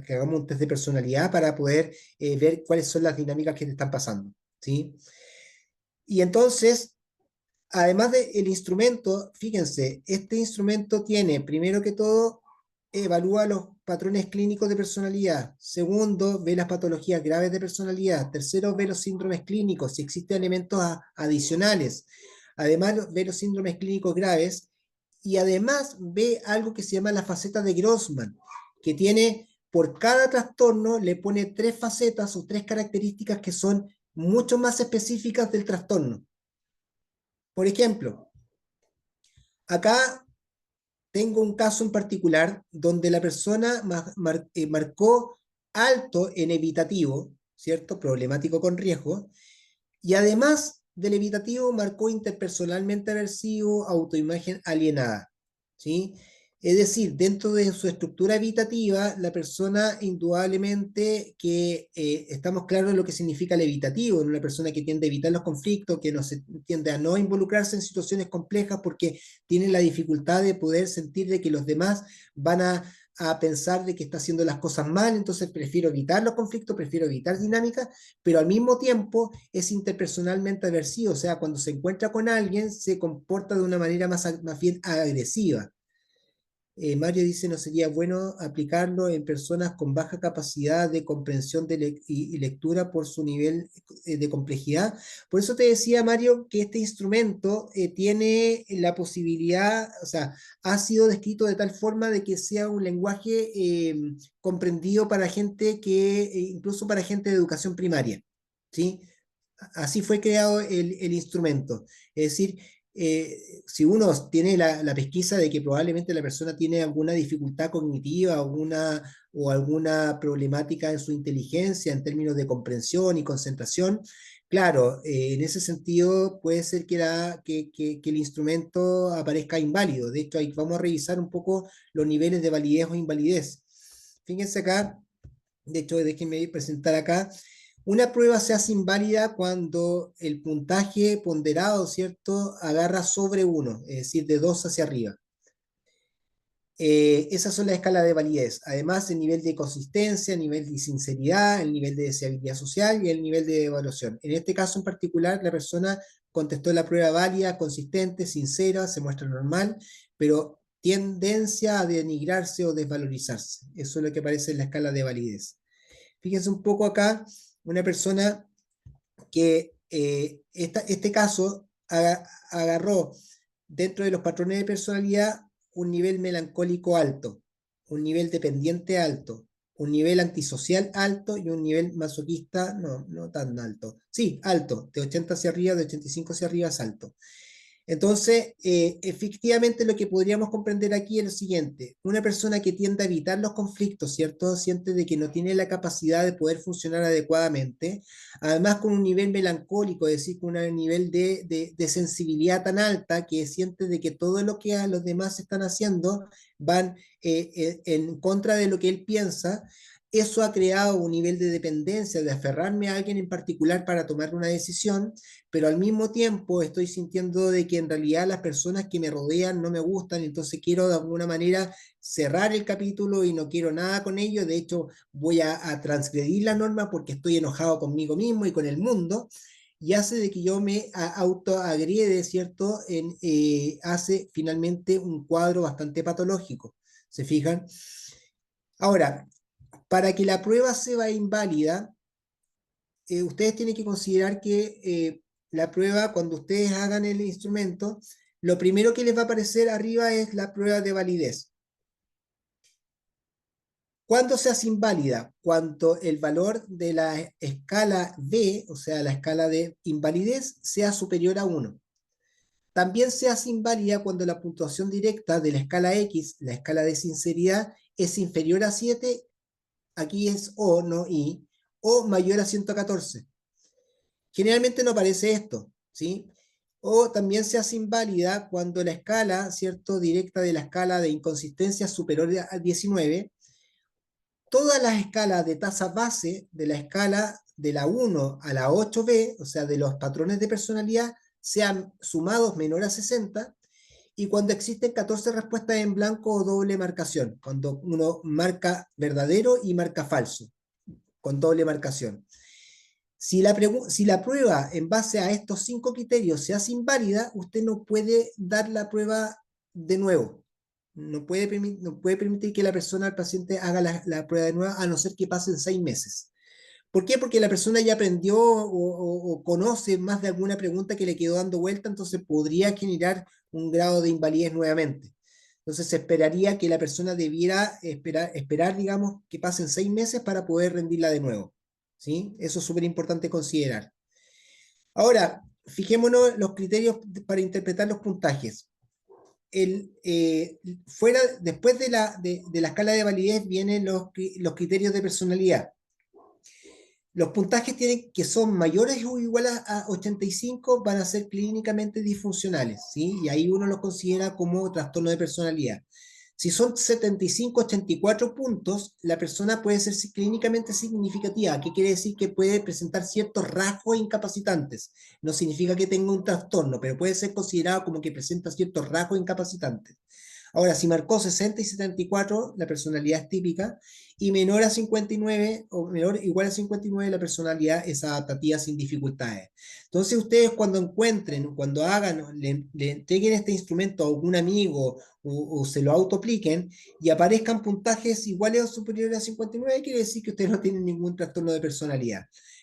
que hagamos un test de personalidad para poder ver cuáles son las dinámicas que te están pasando, ¿sí? Y entonces, además del instrumento, fíjense, este instrumento tiene, primero que todo, evalúa los patrones clínicos de personalidad. Segundo, ve las patologías graves de personalidad. Tercero, ve los síndromes clínicos, si existen elementos adicionales. Además, ve los síndromes clínicos graves. Y además ve algo que se llama la faceta de Grossman, que tiene, por cada trastorno, le pone 3 facetas o 3 características que son mucho más específicas del trastorno. Por ejemplo, acá tengo un caso en particular donde la persona marcó alto en evitativo, ¿cierto? Problemático con riesgo, y además del evitativo marcó interpersonalmente aversivo, autoimagen alienada, ¿sí? Es decir, dentro de su estructura evitativa, la persona indudablemente que estamos claros de lo que significa el evitativo, en una persona que tiende a evitar los conflictos, que tiende a no involucrarse en situaciones complejas porque tiene la dificultad de poder sentir de que los demás van a pensar de que está haciendo las cosas mal, entonces prefiero evitar los conflictos, prefiero evitar dinámicas, pero al mismo tiempo es interpersonalmente aversivo, o sea, cuando se encuentra con alguien se comporta de una manera más bien agresiva. Mario dice, ¿no sería bueno aplicarlo en personas con baja capacidad de comprensión y lectura por su nivel de complejidad? Por eso te decía, Mario, que este instrumento tiene la posibilidad, o sea, ha sido descrito de tal forma de que sea un lenguaje comprendido para gente incluso para gente de educación primaria, ¿sí? Así fue creado el instrumento. Es decir, si uno tiene la pesquisa de que probablemente la persona tiene alguna dificultad cognitiva o alguna problemática en su inteligencia en términos de comprensión y concentración, claro, en ese sentido puede ser que el instrumento aparezca inválido. De hecho, ahí vamos a revisar un poco los niveles de validez o invalidez. Fíjense acá, de hecho, déjenme presentar acá. Una prueba se hace inválida cuando el puntaje ponderado, ¿cierto?, agarra sobre 1, es decir, de 2 hacia arriba. Esas son las escalas de validez. Además, el nivel de consistencia, el nivel de sinceridad, el nivel de deseabilidad social y el nivel de evaluación. En este caso en particular, la persona contestó la prueba válida, consistente, sincera, se muestra normal, pero tendencia a denigrarse o desvalorizarse. Eso es lo que aparece en la escala de validez. Fíjense un poco acá, una persona que este caso agarró dentro de los patrones de personalidad un nivel melancólico alto, un nivel dependiente alto, un nivel antisocial alto y un nivel masoquista no tan alto. Sí, alto, de 80 hacia arriba, de 85 hacia arriba es alto. Entonces, efectivamente lo que podríamos comprender aquí es lo siguiente: una persona que tiende a evitar los conflictos, ¿cierto? Siente de que no tiene la capacidad de poder funcionar adecuadamente, además con un nivel melancólico, es decir, con un nivel de sensibilidad tan alta que siente de que todo lo que a los demás están haciendo van en contra de lo que él piensa. Eso ha creado un nivel de dependencia, de aferrarme a alguien en particular para tomar una decisión, pero al mismo tiempo estoy sintiendo de que en realidad las personas que me rodean no me gustan, entonces quiero de alguna manera cerrar el capítulo y no quiero nada con ellos. De hecho, voy a transgredir la norma porque estoy enojado conmigo mismo y con el mundo, y hace de que yo me autoagrede, ¿cierto? Hace finalmente un cuadro bastante patológico. ¿Se fijan? Ahora, para que la prueba sea inválida, ustedes tienen que considerar que la prueba, cuando ustedes hagan el instrumento, lo primero que les va a aparecer arriba es la prueba de validez. ¿Cuándo se hace inválida? Cuando el valor de la escala B, o sea, la escala de invalidez, sea superior a 1. También se hace inválida cuando la puntuación directa de la escala X, la escala de sinceridad, es inferior a 7, aquí es O, no I, o mayor a 114. Generalmente no aparece esto, ¿sí? O también se hace inválida cuando la escala, ¿cierto?, directa de la escala de inconsistencia es superior a 19. Todas las escalas de tasa base de la escala de la 1 a la 8B, o sea, de los patrones de personalidad, sean sumados menor a 60, y cuando existen 14 respuestas en blanco o doble marcación, cuando uno marca verdadero y marca falso, con doble marcación. Si la prueba en base a estos 5 criterios se hace inválida, usted no puede dar la prueba de nuevo. No puede permitir que la persona, el paciente, haga la prueba de nuevo, a no ser que pasen 6 meses. ¿Por qué? Porque la persona ya aprendió o conoce más de alguna pregunta que le quedó dando vuelta, entonces podría generar un grado de invalidez nuevamente. Entonces se esperaría que la persona debiera esperar, digamos, que pasen 6 meses para poder rendirla de nuevo. ¿Sí? Eso es súper importante considerar. Ahora, fijémonos los criterios para interpretar los puntajes. Después de la escala de validez vienen los criterios de personalidad. Los puntajes que son mayores o iguales a 85 van a ser clínicamente disfuncionales, ¿sí? Y ahí uno los considera como trastorno de personalidad. Si son 75, 84 puntos, la persona puede ser clínicamente significativa. ¿Qué quiere decir? Que puede presentar ciertos rasgos incapacitantes. No significa que tenga un trastorno, pero puede ser considerado como que presenta ciertos rasgos incapacitantes. Ahora, si marcó 60 y 74, la personalidad es típica, y menor a 59 o menor igual a 59, la personalidad es adaptativa sin dificultades. Entonces, ustedes cuando encuentren, cuando hagan, le entreguen este instrumento a algún amigo o se lo autoapliquen y aparezcan puntajes iguales o superiores a 59, quiere decir que ustedes no tienen ningún trastorno de personalidad.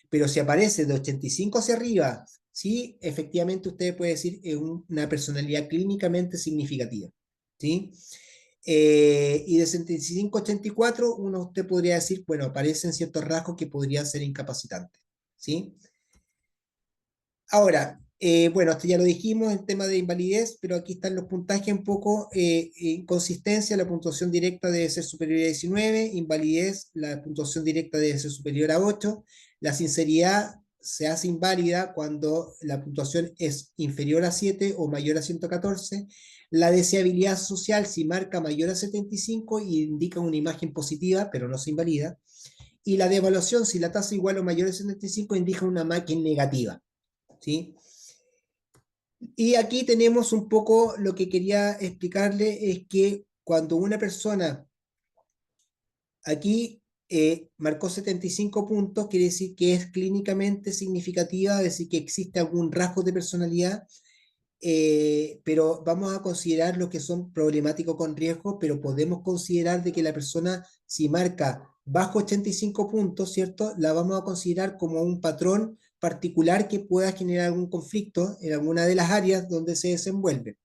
Pero si aparece de 85 hacia arriba, sí, efectivamente usted puede decir una personalidad clínicamente significativa. ¿Sí? Y de 65 a 84, usted podría decir, bueno, aparecen ciertos rasgos que podrían ser incapacitantes. ¿Sí? Ahora, bueno, esto ya lo dijimos, el tema de invalidez, pero aquí están los puntajes un poco. Inconsistencia, la puntuación directa debe ser superior a 19, invalidez, la puntuación directa debe ser superior a 8, la sinceridad se hace inválida cuando la puntuación es inferior a 7 o mayor a 114, la deseabilidad social si marca mayor a 75 y indica una imagen positiva, pero no se invalida, y la devaluación si la tasa igual o mayor a 75 indica una imagen negativa. ¿Sí? Y aquí tenemos un poco lo que quería explicarle, es que cuando una persona aquí marcó 75 puntos, quiere decir que es clínicamente significativa, es decir, que existe algún rasgo de personalidad, pero vamos a considerar los que son problemáticos con riesgo, pero podemos considerar de que la persona, si marca bajo 85 puntos, ¿cierto? La vamos a considerar como un patrón particular que pueda generar algún conflicto en alguna de las áreas donde se desenvuelve.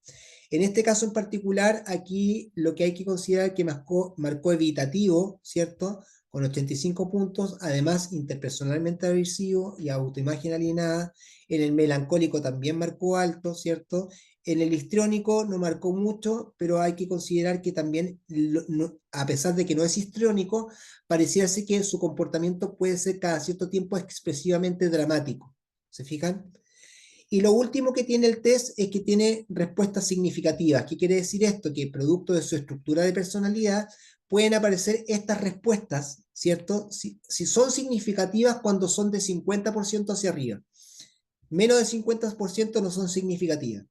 En este caso en particular, aquí lo que hay que considerar es que marcó evitativo, ¿cierto? Con 85 puntos, además interpersonalmente aversivo y autoimagen alienada. En el melancólico también marcó alto, ¿cierto? En el histriónico no marcó mucho, pero hay que considerar que también, a pesar de que no es histriónico, pareciera ser que su comportamiento puede ser cada cierto tiempo expresivamente dramático. ¿Se fijan? Y lo último que tiene el test es que tiene respuestas significativas. ¿Qué quiere decir esto? Que producto de su estructura de personalidad pueden aparecer estas respuestas, ¿cierto? Si son significativas cuando son de 50% hacia arriba. Menos de 50% no son significativas.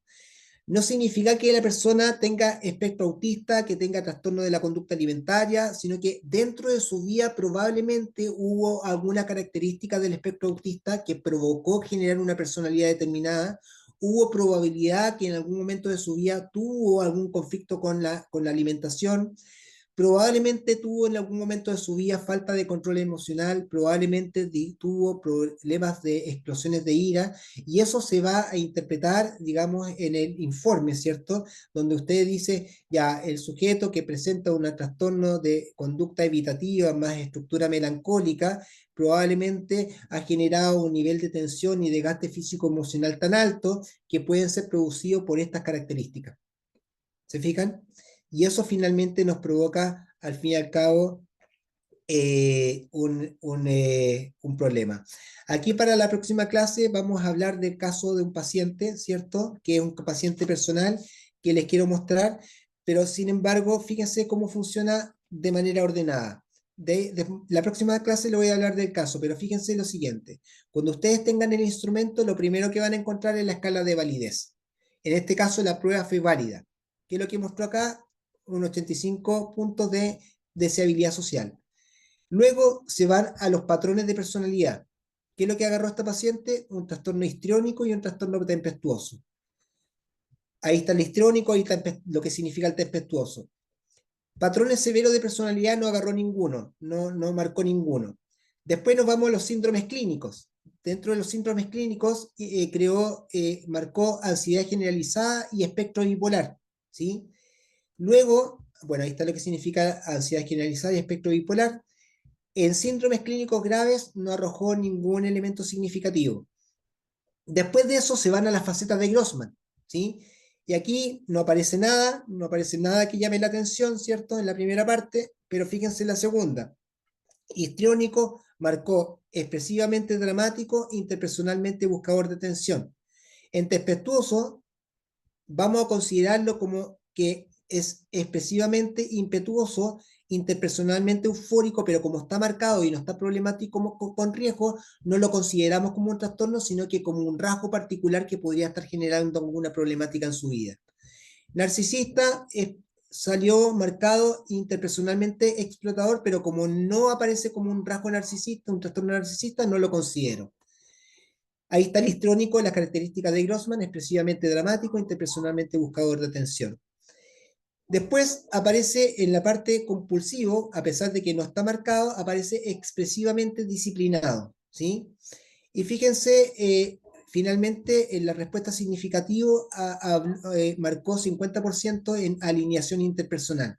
No significa que la persona tenga espectro autista, que tenga trastorno de la conducta alimentaria, sino que dentro de su vida probablemente hubo alguna característica del espectro autista que provocó generar una personalidad determinada. Hubo probabilidad que en algún momento de su vida tuvo algún conflicto con la alimentación. Probablemente tuvo en algún momento de su vida falta de control emocional, probablemente tuvo problemas de explosiones de ira, y eso se va a interpretar, digamos, en el informe, ¿cierto? Donde usted dice, ya, el sujeto que presenta un trastorno de conducta evitativa más estructura melancólica, probablemente ha generado un nivel de tensión y desgaste físico-emocional tan alto que pueden ser producidos por estas características. ¿Se fijan? Y eso finalmente nos provoca, al fin y al cabo, un problema. Aquí para la próxima clase vamos a hablar del caso de un paciente, ¿cierto? Que es un paciente personal que les quiero mostrar, pero sin embargo, fíjense cómo funciona de manera ordenada. La próxima clase le voy a hablar del caso, pero fíjense lo siguiente. Cuando ustedes tengan el instrumento, lo primero que van a encontrar es la escala de validez. En este caso, la prueba fue válida. ¿Qué es lo que mostró acá? Un 85 puntos de deseabilidad social. Luego se van a los patrones de personalidad. ¿Qué es lo que agarró esta paciente? Un trastorno histriónico y un trastorno tempestuoso. Ahí está el histriónico, ahí está lo que significa el tempestuoso. Patrones severos de personalidad no agarró ninguno, no marcó ninguno. Después nos vamos a los síndromes clínicos. Dentro de los síndromes clínicos marcó ansiedad generalizada y espectro bipolar, ¿sí? Luego, bueno, ahí está lo que significa ansiedad generalizada y espectro bipolar. En síndromes clínicos graves no arrojó ningún elemento significativo. Después de eso se van a las facetas de Grossman, ¿sí? Y aquí no aparece nada que llame la atención, ¿cierto? En la primera parte, pero fíjense en la segunda. Histriónico marcó expresivamente dramático, interpersonalmente buscador de atención. En tempestuoso, vamos a considerarlo como que es expresivamente impetuoso, interpersonalmente eufórico, pero como está marcado y no está problemático con riesgo, no lo consideramos como un trastorno, sino que como un rasgo particular que podría estar generando alguna problemática en su vida. Narcisista salió marcado interpersonalmente explotador, pero como no aparece como un rasgo narcisista, un trastorno narcisista, no lo considero. Ahí está el histrónico, las características de Grossman, expresivamente dramático, interpersonalmente buscador de atención. Después aparece en la parte compulsivo, a pesar de que no está marcado, aparece expresivamente disciplinado, ¿sí? Y fíjense, finalmente, en la respuesta significativa marcó 50% en alineación interpersonal.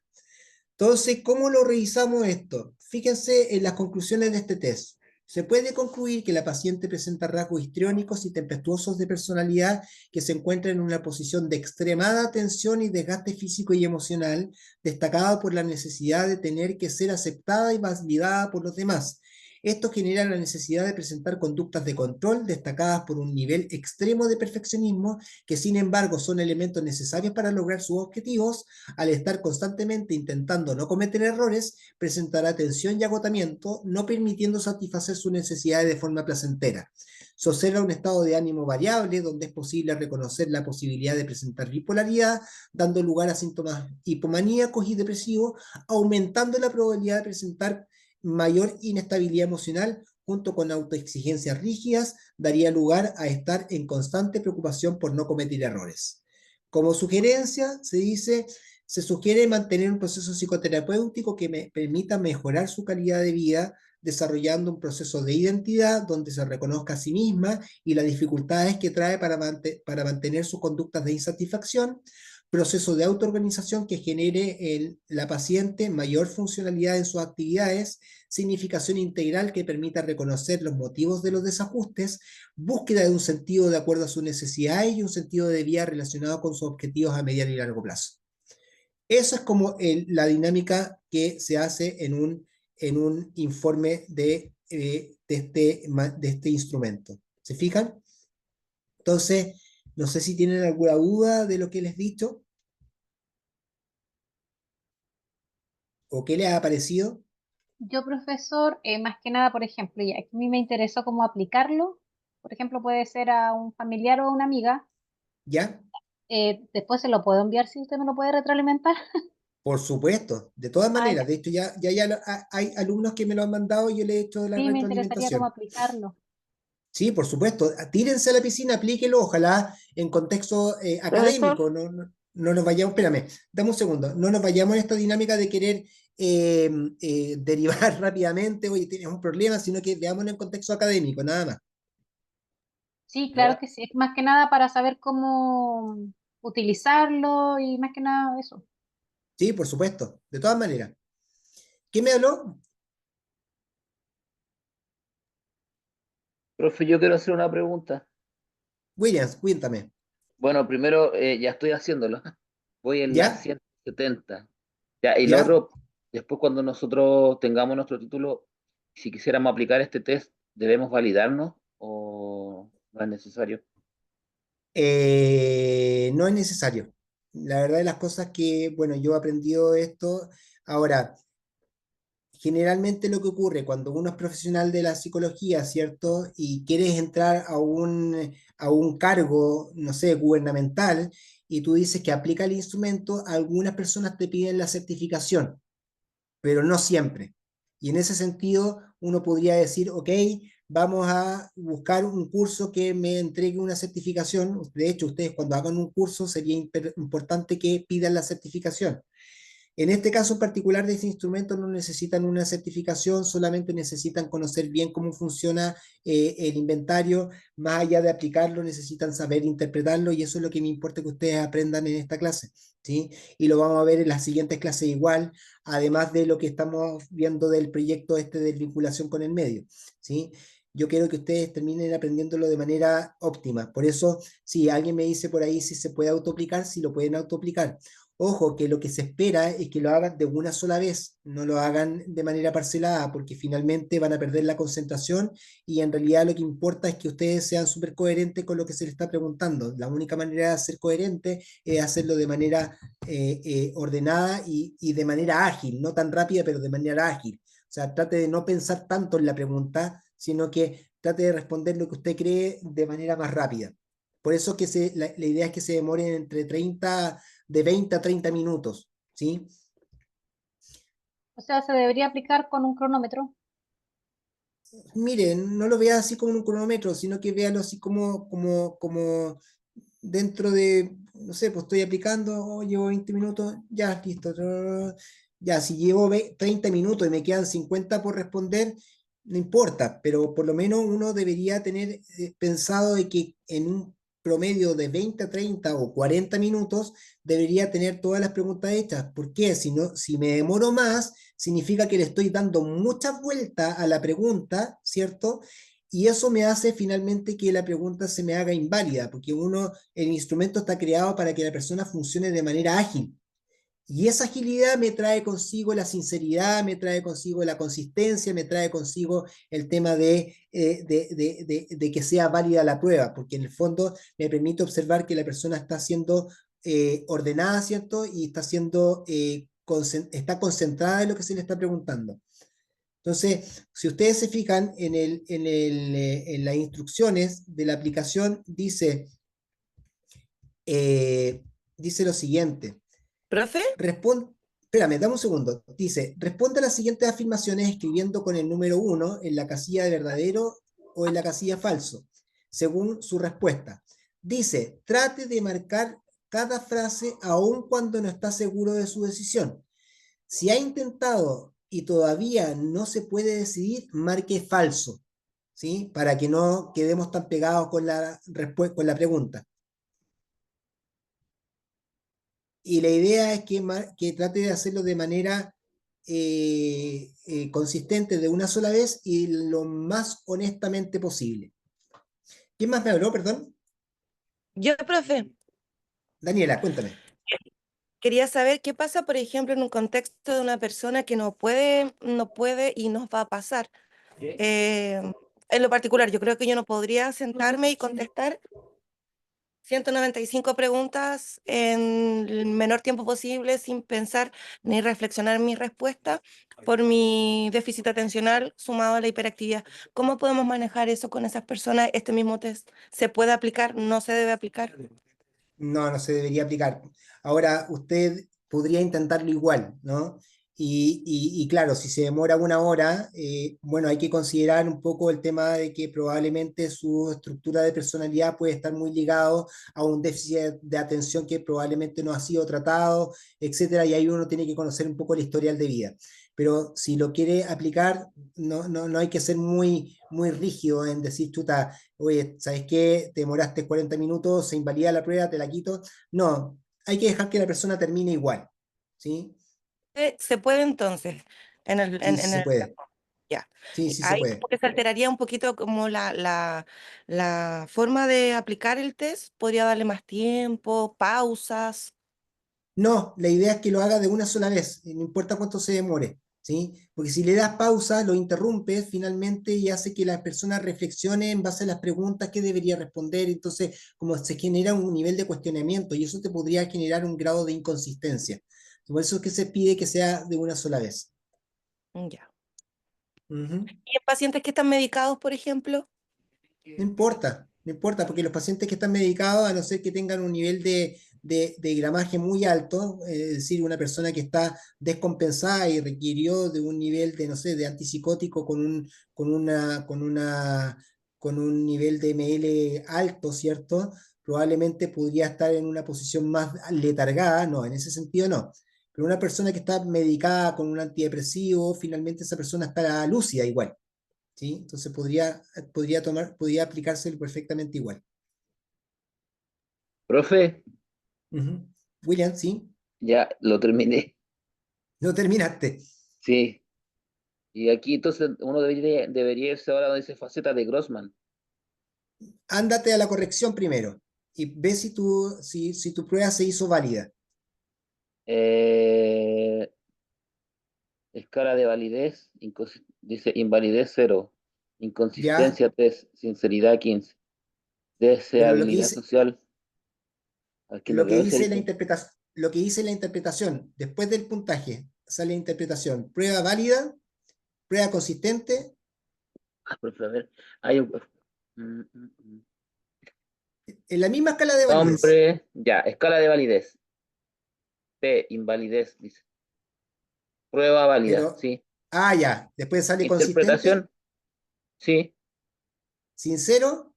Entonces, ¿cómo lo revisamos esto? Fíjense en las conclusiones de este test. Se puede concluir que la paciente presenta rasgos histriónicos y tempestuosos de personalidad que se encuentran en una posición de extremada tensión y desgaste físico y emocional, destacado por la necesidad de tener que ser aceptada y validada por los demás. Esto genera la necesidad de presentar conductas de control destacadas por un nivel extremo de perfeccionismo que sin embargo son elementos necesarios para lograr sus objetivos. Al estar constantemente intentando no cometer errores, presentará tensión y agotamiento, no permitiendo satisfacer sus necesidades de forma placentera. Se observa un estado de ánimo variable, donde es posible reconocer la posibilidad de presentar bipolaridad, dando lugar a síntomas hipomaníacos y depresivos, aumentando la probabilidad de presentar mayor inestabilidad emocional, junto con autoexigencias rígidas, daría lugar a estar en constante preocupación por no cometer errores. Como sugerencia, se sugiere mantener un proceso psicoterapéutico que permita mejorar su calidad de vida, desarrollando un proceso de identidad donde se reconozca a sí misma y las dificultades que trae para mantener sus conductas de insatisfacción, proceso de autoorganización que genere en la paciente mayor funcionalidad en sus actividades, significación integral que permita reconocer los motivos de los desajustes, búsqueda de un sentido de acuerdo a sus necesidades y un sentido de vida relacionado con sus objetivos a mediano y largo plazo. Esa es como la dinámica que se hace en un informe de este instrumento. ¿Se fijan? Entonces, no sé si tienen alguna duda de lo que les he dicho. ¿O qué les ha parecido? Yo, profesor, más que nada, por ejemplo, y aquí a mí me interesó cómo aplicarlo. Por ejemplo, puede ser a un familiar o a una amiga. ¿Ya? Después se lo puedo enviar si usted me lo puede retroalimentar. Por supuesto, de todas Ah, maneras. ya. De hecho, ya hay alumnos que me lo han mandado y yo le he hecho la Sí, me interesaría cómo retroalimentación. aplicarlo. Sí, por supuesto. Tírense a la piscina, aplíquelo, ojalá en contexto Profesor, académico. No nos vayamos, espérame, dame un segundo. No nos vayamos en esta dinámica de querer derivar rápidamente, oye, tienes un problema, sino que veámoslo en contexto académico, nada más. Sí, No, claro que sí. Es más que nada para saber cómo utilizarlo y más que nada eso. Sí, por supuesto, de todas maneras. ¿Quién me habló? profe, yo quiero hacer una pregunta. Williams, cuéntame. Bueno, primero ya estoy haciéndolo. Voy en la ¿Ya? 170. Ya, y lo ¿Ya? otro, después cuando nosotros tengamos nuestro título, si quisiéramos aplicar este test, ¿debemos validarnos o no es necesario? No es necesario. La verdad de las cosas que, bueno, yo he aprendido esto. Ahora, generalmente lo que ocurre cuando uno es profesional de la psicología, ¿cierto? Y quieres entrar a un cargo, no sé, gubernamental, y tú dices que aplica el instrumento, algunas personas te piden la certificación, pero no siempre. Y en ese sentido, uno podría decir, ok, vamos a buscar un curso que me entregue una certificación. De hecho, ustedes cuando hagan un curso sería importante que pidan la certificación. En este caso en particular de este instrumento no necesitan una certificación, solamente necesitan conocer bien cómo funciona el inventario, más allá de aplicarlo necesitan saber interpretarlo y eso es lo que me importa que ustedes aprendan en esta clase, ¿sí? Y lo vamos a ver en las siguientes clases igual, además de lo que estamos viendo del proyecto este de vinculación con el medio, ¿sí? Yo quiero que ustedes terminen aprendiéndolo de manera óptima. Por eso, si alguien me dice por ahí si se puede autoaplicar, si lo pueden autoaplicar. Ojo, que lo que se espera es que lo hagan de una sola vez, no lo hagan de manera parcelada, porque finalmente van a perder la concentración y en realidad lo que importa es que ustedes sean súper coherentes con lo que se les está preguntando. La única manera de ser coherente es hacerlo de manera ordenada y de manera ágil, no tan rápida, pero de manera ágil. O sea, trate de no pensar tanto en la pregunta, sino que trate de responder lo que usted cree de manera más rápida. Por eso que la idea es que se demoren de 20 a 30 minutos, ¿sí? O sea, se debería aplicar con un cronómetro. Miren, no lo vea así como en un cronómetro, sino que véalo así como dentro de, no sé, pues estoy aplicando, oh, llevo 20 minutos, ya, listo. Ya, si llevo 30 minutos y me quedan 50 por responder, no importa, pero por lo menos uno debería tener pensado de que en un promedio de 20 a 30 o 40 minutos debería tener todas las preguntas hechas. ¿Por qué? Si no, si me demoro más, significa que le estoy dando muchas vueltas a la pregunta, ¿cierto? Y eso me hace finalmente que la pregunta se me haga inválida, porque el instrumento está creado para que la persona funcione de manera ágil. Y esa agilidad me trae consigo la sinceridad, me trae consigo la consistencia, me trae consigo el tema de que sea válida la prueba, porque en el fondo me permite observar que la persona está siendo ordenada, ¿cierto? Y está concentrada en lo que se le está preguntando. Entonces, si ustedes se fijan en las instrucciones de la aplicación, dice lo siguiente. ¿Profe? Espérame, dame un segundo. Dice, responde a las siguientes afirmaciones escribiendo con el número 1 en la casilla de verdadero o en la casilla falso, según su respuesta. Dice, trate de marcar cada frase aun cuando no está seguro de su decisión. Si ha intentado y todavía no se puede decidir, marque falso, ¿sí? Para que no quedemos tan pegados con con la pregunta. Y la idea es que trate de hacerlo de manera consistente de una sola vez y lo más honestamente posible. ¿Quién más me habló, perdón? Yo, profe, Daniela, cuéntame. quería saber qué pasa, por ejemplo, en un contexto de una persona que no puede y nos va a pasar. En lo particular, yo creo que yo no podría sentarme y contestar 195 preguntas en el menor tiempo posible sin pensar ni reflexionar mi respuesta por mi déficit atencional sumado a la hiperactividad. ¿Cómo podemos manejar eso con esas personas? ¿Este mismo test se puede aplicar? ¿No se debe aplicar? No, no se debería aplicar. Ahora, usted podría intentarlo igual, ¿no? Y claro, si se demora una hora, bueno, hay que considerar un poco el tema de que probablemente su estructura de personalidad puede estar muy ligado a un déficit de atención que probablemente no ha sido tratado, etcétera, y ahí uno tiene que conocer un poco el historial de vida. Pero si lo quiere aplicar, no hay que ser muy rígido en decir, chuta, oye, ¿sabes qué? Te demoraste 40 minutos, se invalida la prueba, te la quito. No, hay que dejar que la persona termine igual, ¿sí? Se puede entonces, Sí, sí en se el puede. ya. Sí, sí se Ahí puede. como que se alteraría un poquito como la forma de aplicar el test, podría darle más tiempo, pausas. No, la idea es que lo haga de una sola vez, no importa cuánto se demore, ¿sí? Porque si le das pausa, lo interrumpes finalmente y hace que la persona reflexione en base a las preguntas que debería responder, entonces como se genera un nivel de cuestionamiento y eso te podría generar un grado de inconsistencia. Por eso es que se pide que sea de una sola vez. Ya. Ujú. ¿Y en pacientes que están medicados, por ejemplo? No importa, porque los pacientes que están medicados, a no ser que tengan un nivel de gramaje muy alto, es decir, una persona que está descompensada y requirió de un nivel de, no sé, de antipsicótico con un nivel de ml alto, ¿cierto? Probablemente podría estar en una posición más letargada, no, en ese sentido no. Pero una persona que está medicada con un antidepresivo, finalmente esa persona está lúcida igual, ¿sí? Entonces podría aplicárselo perfectamente igual. Profe, Ujú. William, ¿sí? ya lo terminé. No terminaste. Sí. Y aquí entonces uno debería irse ahora donde dice faceta de Grossman. Ándate a la corrección primero y ve si tu prueba se hizo válida. Eh, escala de validez, dice invalidez 0, ¿Ya? inconsistencia 3, sinceridad 15, Pero deseabilidad social. Aquí no lo que veo dice si lo que dice la interpretación, después del puntaje, sale la interpretación. Prueba válida, prueba consistente. profe, a ver, hay un... En la misma escala de validez. Hombre, ya, escala de validez. P, invalidez, dice. Prueba válida, Pero, sí. ya. Después sale consistente, Interpretación, sí, sincero,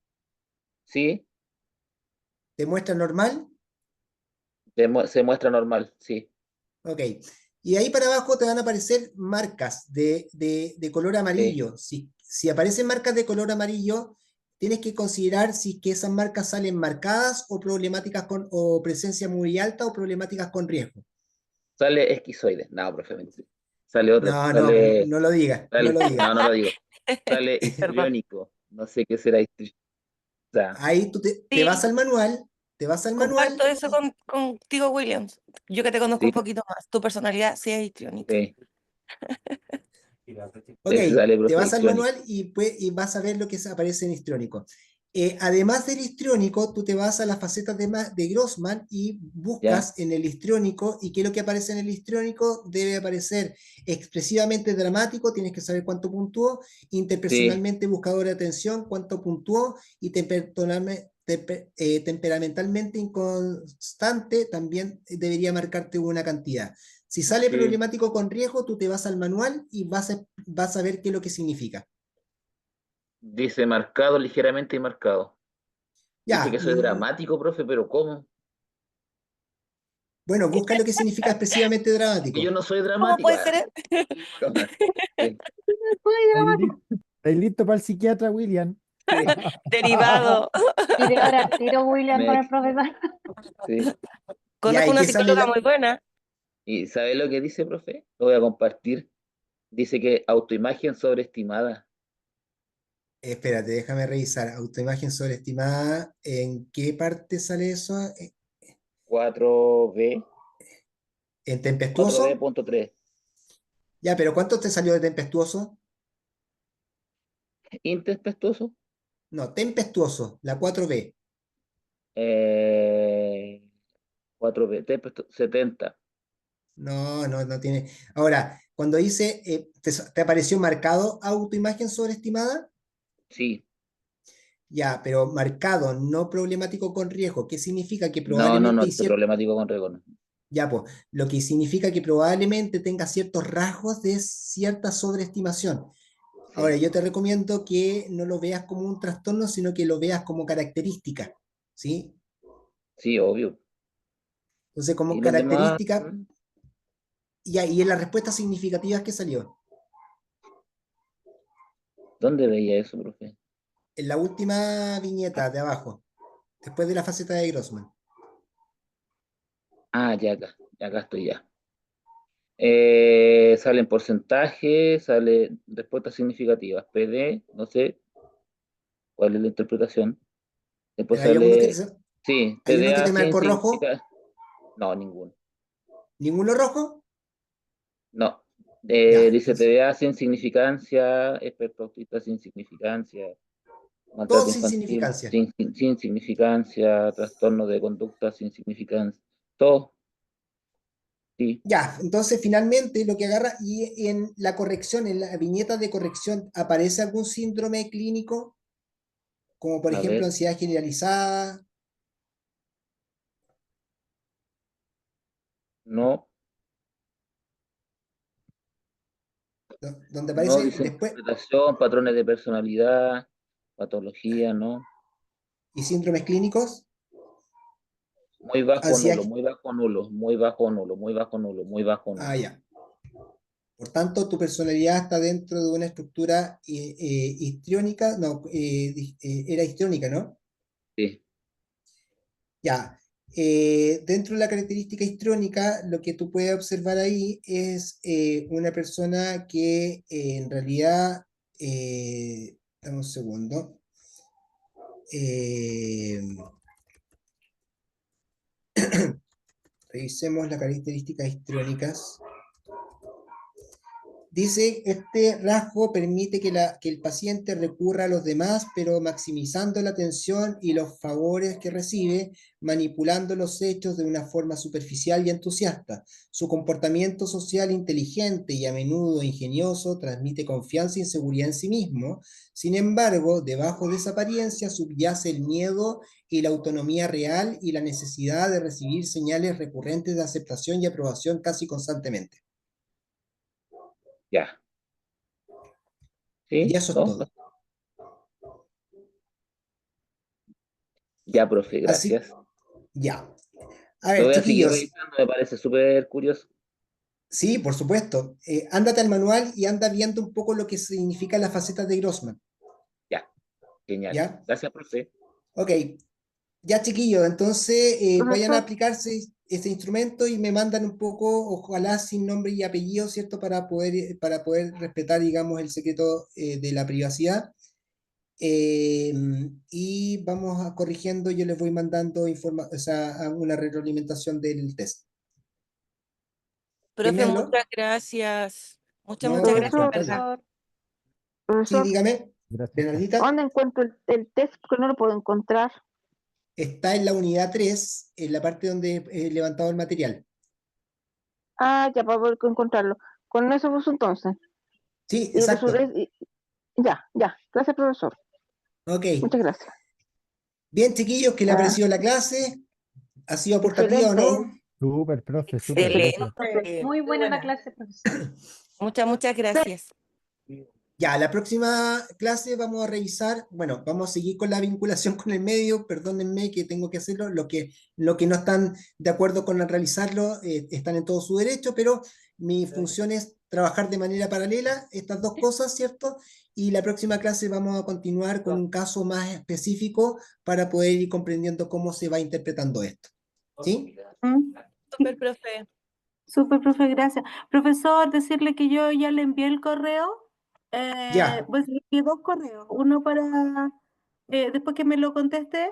sí. te muestra normal. Se muestra normal, sí. Ok. Y ahí para abajo te van a aparecer marcas de color Sí. amarillo. Si aparecen marcas de color amarillo, tienes que considerar si que esas marcas salen marcadas o problemáticas o presencia muy alta o problemáticas con riesgo. Sale esquizoide. No, profe, mentira. Sale otro, No, no, sale, no lo digas, no sale, lo digas. no, no lo digo. Sale Perdón. histriónico. No sé qué será histriónico. O sea, Ahí tú te vas Sí, al manual, te vas al manual comparto eso contigo, Williams. Yo que te conozco un sí, poquito más. Tu personalidad sí es histriónica. sí. Ok, Ese sale, te profe, vas al histriónico. manual y vas a ver lo que aparece en histriónico. Además del histriónico, tú te vas a las facetas de Grossman y ¿Ya? buscas en el histriónico, y qué es lo que aparece en el histriónico. Debe aparecer expresivamente dramático, tienes que saber cuánto puntuó, Sí, interpersonalmente buscador de atención, cuánto puntuó, y temperamentalmente inconstante, también debería marcarte una cantidad. Si sale sí. problemático con riesgo, tú te vas al manual y vas a ver qué es lo que significa. Dice marcado, ligeramente marcado. Dice Ya, que soy dramático, profe, pero ¿cómo? bueno, busca lo que significa expresivamente Que yo dramático. no soy ¿Cómo dramático. puede ser? Sí, ¿Estáis listo para el psiquiatra, William? sí, Derivado. Y de ahora, tiro William con el me- profesor. sí. Ya, Conozco ¿y una qué sale? psicóloga muy buena. ¿Y sabe lo que dice, profe? Lo voy a compartir. Dice que autoimagen sobreestimada. Espérate, déjame revisar. Autoimagen sobreestimada. ¿En qué parte sale eso? 4B, ¿En 4B tempestuoso? punto 3. Ya, pero ¿cuánto te salió de tempestuoso? Intempestuoso. No, tempestuoso, la 4B. Eh, 4B, 70. No, no, no tiene. Ahora, cuando dice, ¿te apareció marcado autoimagen sobreestimada? Sí. Ya, pero marcado, no problemático con riesgo. ¿Qué significa? Que No, no, no, probablemente este problemático con Regono. ya, pues, lo que significa que probablemente tenga ciertos rasgos de cierta sobreestimación. Ahora, Sí, yo te recomiendo que no lo veas como un trastorno, sino que lo veas como característica, ¿sí? sí, obvio. Entonces, como ¿Y los demás? característica, y en las respuestas significativas que salió, ¿Dónde veía eso, profe? en la última viñeta de abajo, después de la faceta de Grossman. Ah, ya acá estoy ya. Salen porcentajes, sale respuestas significativas. PD, no sé cuál es la interpretación. Después Pero hay alguno sale, sí, hay uno que TDA te sin marcó rojo, significa. No, ninguno. ninguno rojo. No. Ya, Dice entonces, TDA sin significancia, experto autista sin significancia, todo maltrato sin infantil significancia. sin significancia, trastorno de conducta sin significancia. Todo, sí. Ya, entonces finalmente lo que agarra, y en la corrección, en la viñeta de corrección, ¿aparece algún síndrome clínico? Como por A ejemplo ver, ansiedad generalizada. No, Donde no, aparece dice después, interpretación, patrones de personalidad, patología, ¿no? y síndromes clínicos, Muy bajo, nulo, ansiedad. muy bajo, nulo, muy bajo, nulo, muy bajo, nulo, muy bajo, nulo. Ah, ya. Por tanto, tu personalidad está dentro de una estructura histriónica, no, era histriónica, ¿no? Sí, Ya. Dentro de la característica histriónica, lo que tú puedes observar ahí es una persona que en realidad, dame un segundo, eh, revisemos las características histriónicas. Dice, este rasgo permite que el paciente recurra a los demás, pero maximizando la atención y los favores que recibe, manipulando los hechos de una forma superficial y entusiasta. Su comportamiento social inteligente y a menudo ingenioso transmite confianza y seguridad en sí mismo. Sin embargo, debajo de esa apariencia subyace el miedo y la autonomía real y la necesidad de recibir señales recurrentes de aceptación y aprobación casi constantemente. ya. Y ¿Sí? eso es ¿No? todo. Ya, profe, Así, gracias. ya. A Lo ver, voy a seguir chiquillos, revisando, me parece súper curioso. sí, por supuesto. Ándate al manual y anda viendo un poco lo que significan las facetas de Grossman. Ya, genial. ¿Ya? Gracias, profe. Ok. Ya, chiquillos, entonces vayan a Profesor, aplicarse este instrumento y me mandan un poco, ojalá sin nombre y apellido, ¿cierto? Para poder respetar, digamos, el secreto de la privacidad. Eh, y vamos a corrigiendo, yo les voy mandando o sea, una retroalimentación del test. ¿Quién me Profe, habló? muchas gracias. Muchas, No, muchas al gracias, profesor, ¿verdad? contrario. Sí, profesor, dígame, Gracias. Bernardita. ¿dónde encuentro el test? Porque no lo puedo encontrar. Está en la unidad 3, en la parte donde he levantado el material. Ah, ya, para poder encontrarlo. Con eso pues entonces. Sí, Y exacto. ya, ya. Gracias, profesor. Ok. Muchas gracias. Bien, chiquillos, ¿qué le ha Ya, parecido la clase? ¿Ha sido aportativa o excelente. no? Súper, profe, súper, Excelente. gracias. Muy Muy buena la buena. clase, profesor. Muchas, muchas gracias. Ya, la próxima clase vamos a revisar, bueno, vamos a seguir con la vinculación con el medio, perdónenme que tengo que hacerlo, lo que no están de acuerdo con realizarlo están en todo su derecho, pero mi función es trabajar de manera paralela estas dos cosas, ¿cierto? Y la próxima clase vamos a continuar con un caso más específico para poder ir comprendiendo cómo se va interpretando esto. ¿Sí? Mm, Super, profe. Súper, profe, gracias. Profesor, decirle que yo ya le envié el correo. Ya, Pues le envié dos correos. Uno para, después que me lo conteste,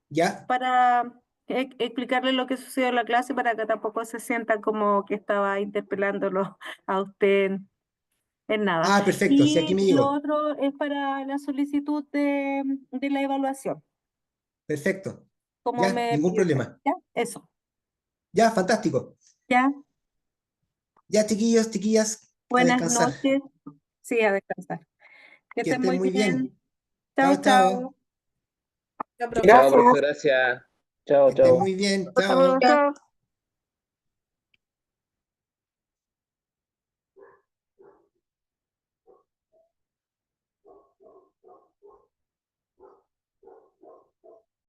ya. para explicarle lo que sucedió en la clase para que tampoco se sienta como que estaba interpelándolo a usted en nada. Ah, perfecto, sí, aquí Y me lo llegó. otro es para la solicitud de la evaluación, Perfecto. como Ya, me ningún pidió usted. problema. ¿Ya? Eso. Ya, fantástico. ¿Ya? Ya, chiquillos, chiquillas, a Buenas descansar. noches. Sí, a descansar. Que Que estén estén muy muy bien. bien. Chao, Chao, chao. chao. Ya, profe. Chao, Gracias. profe, gracias. Chao, Que estén chao. muy bien. Hasta Chao. profesor.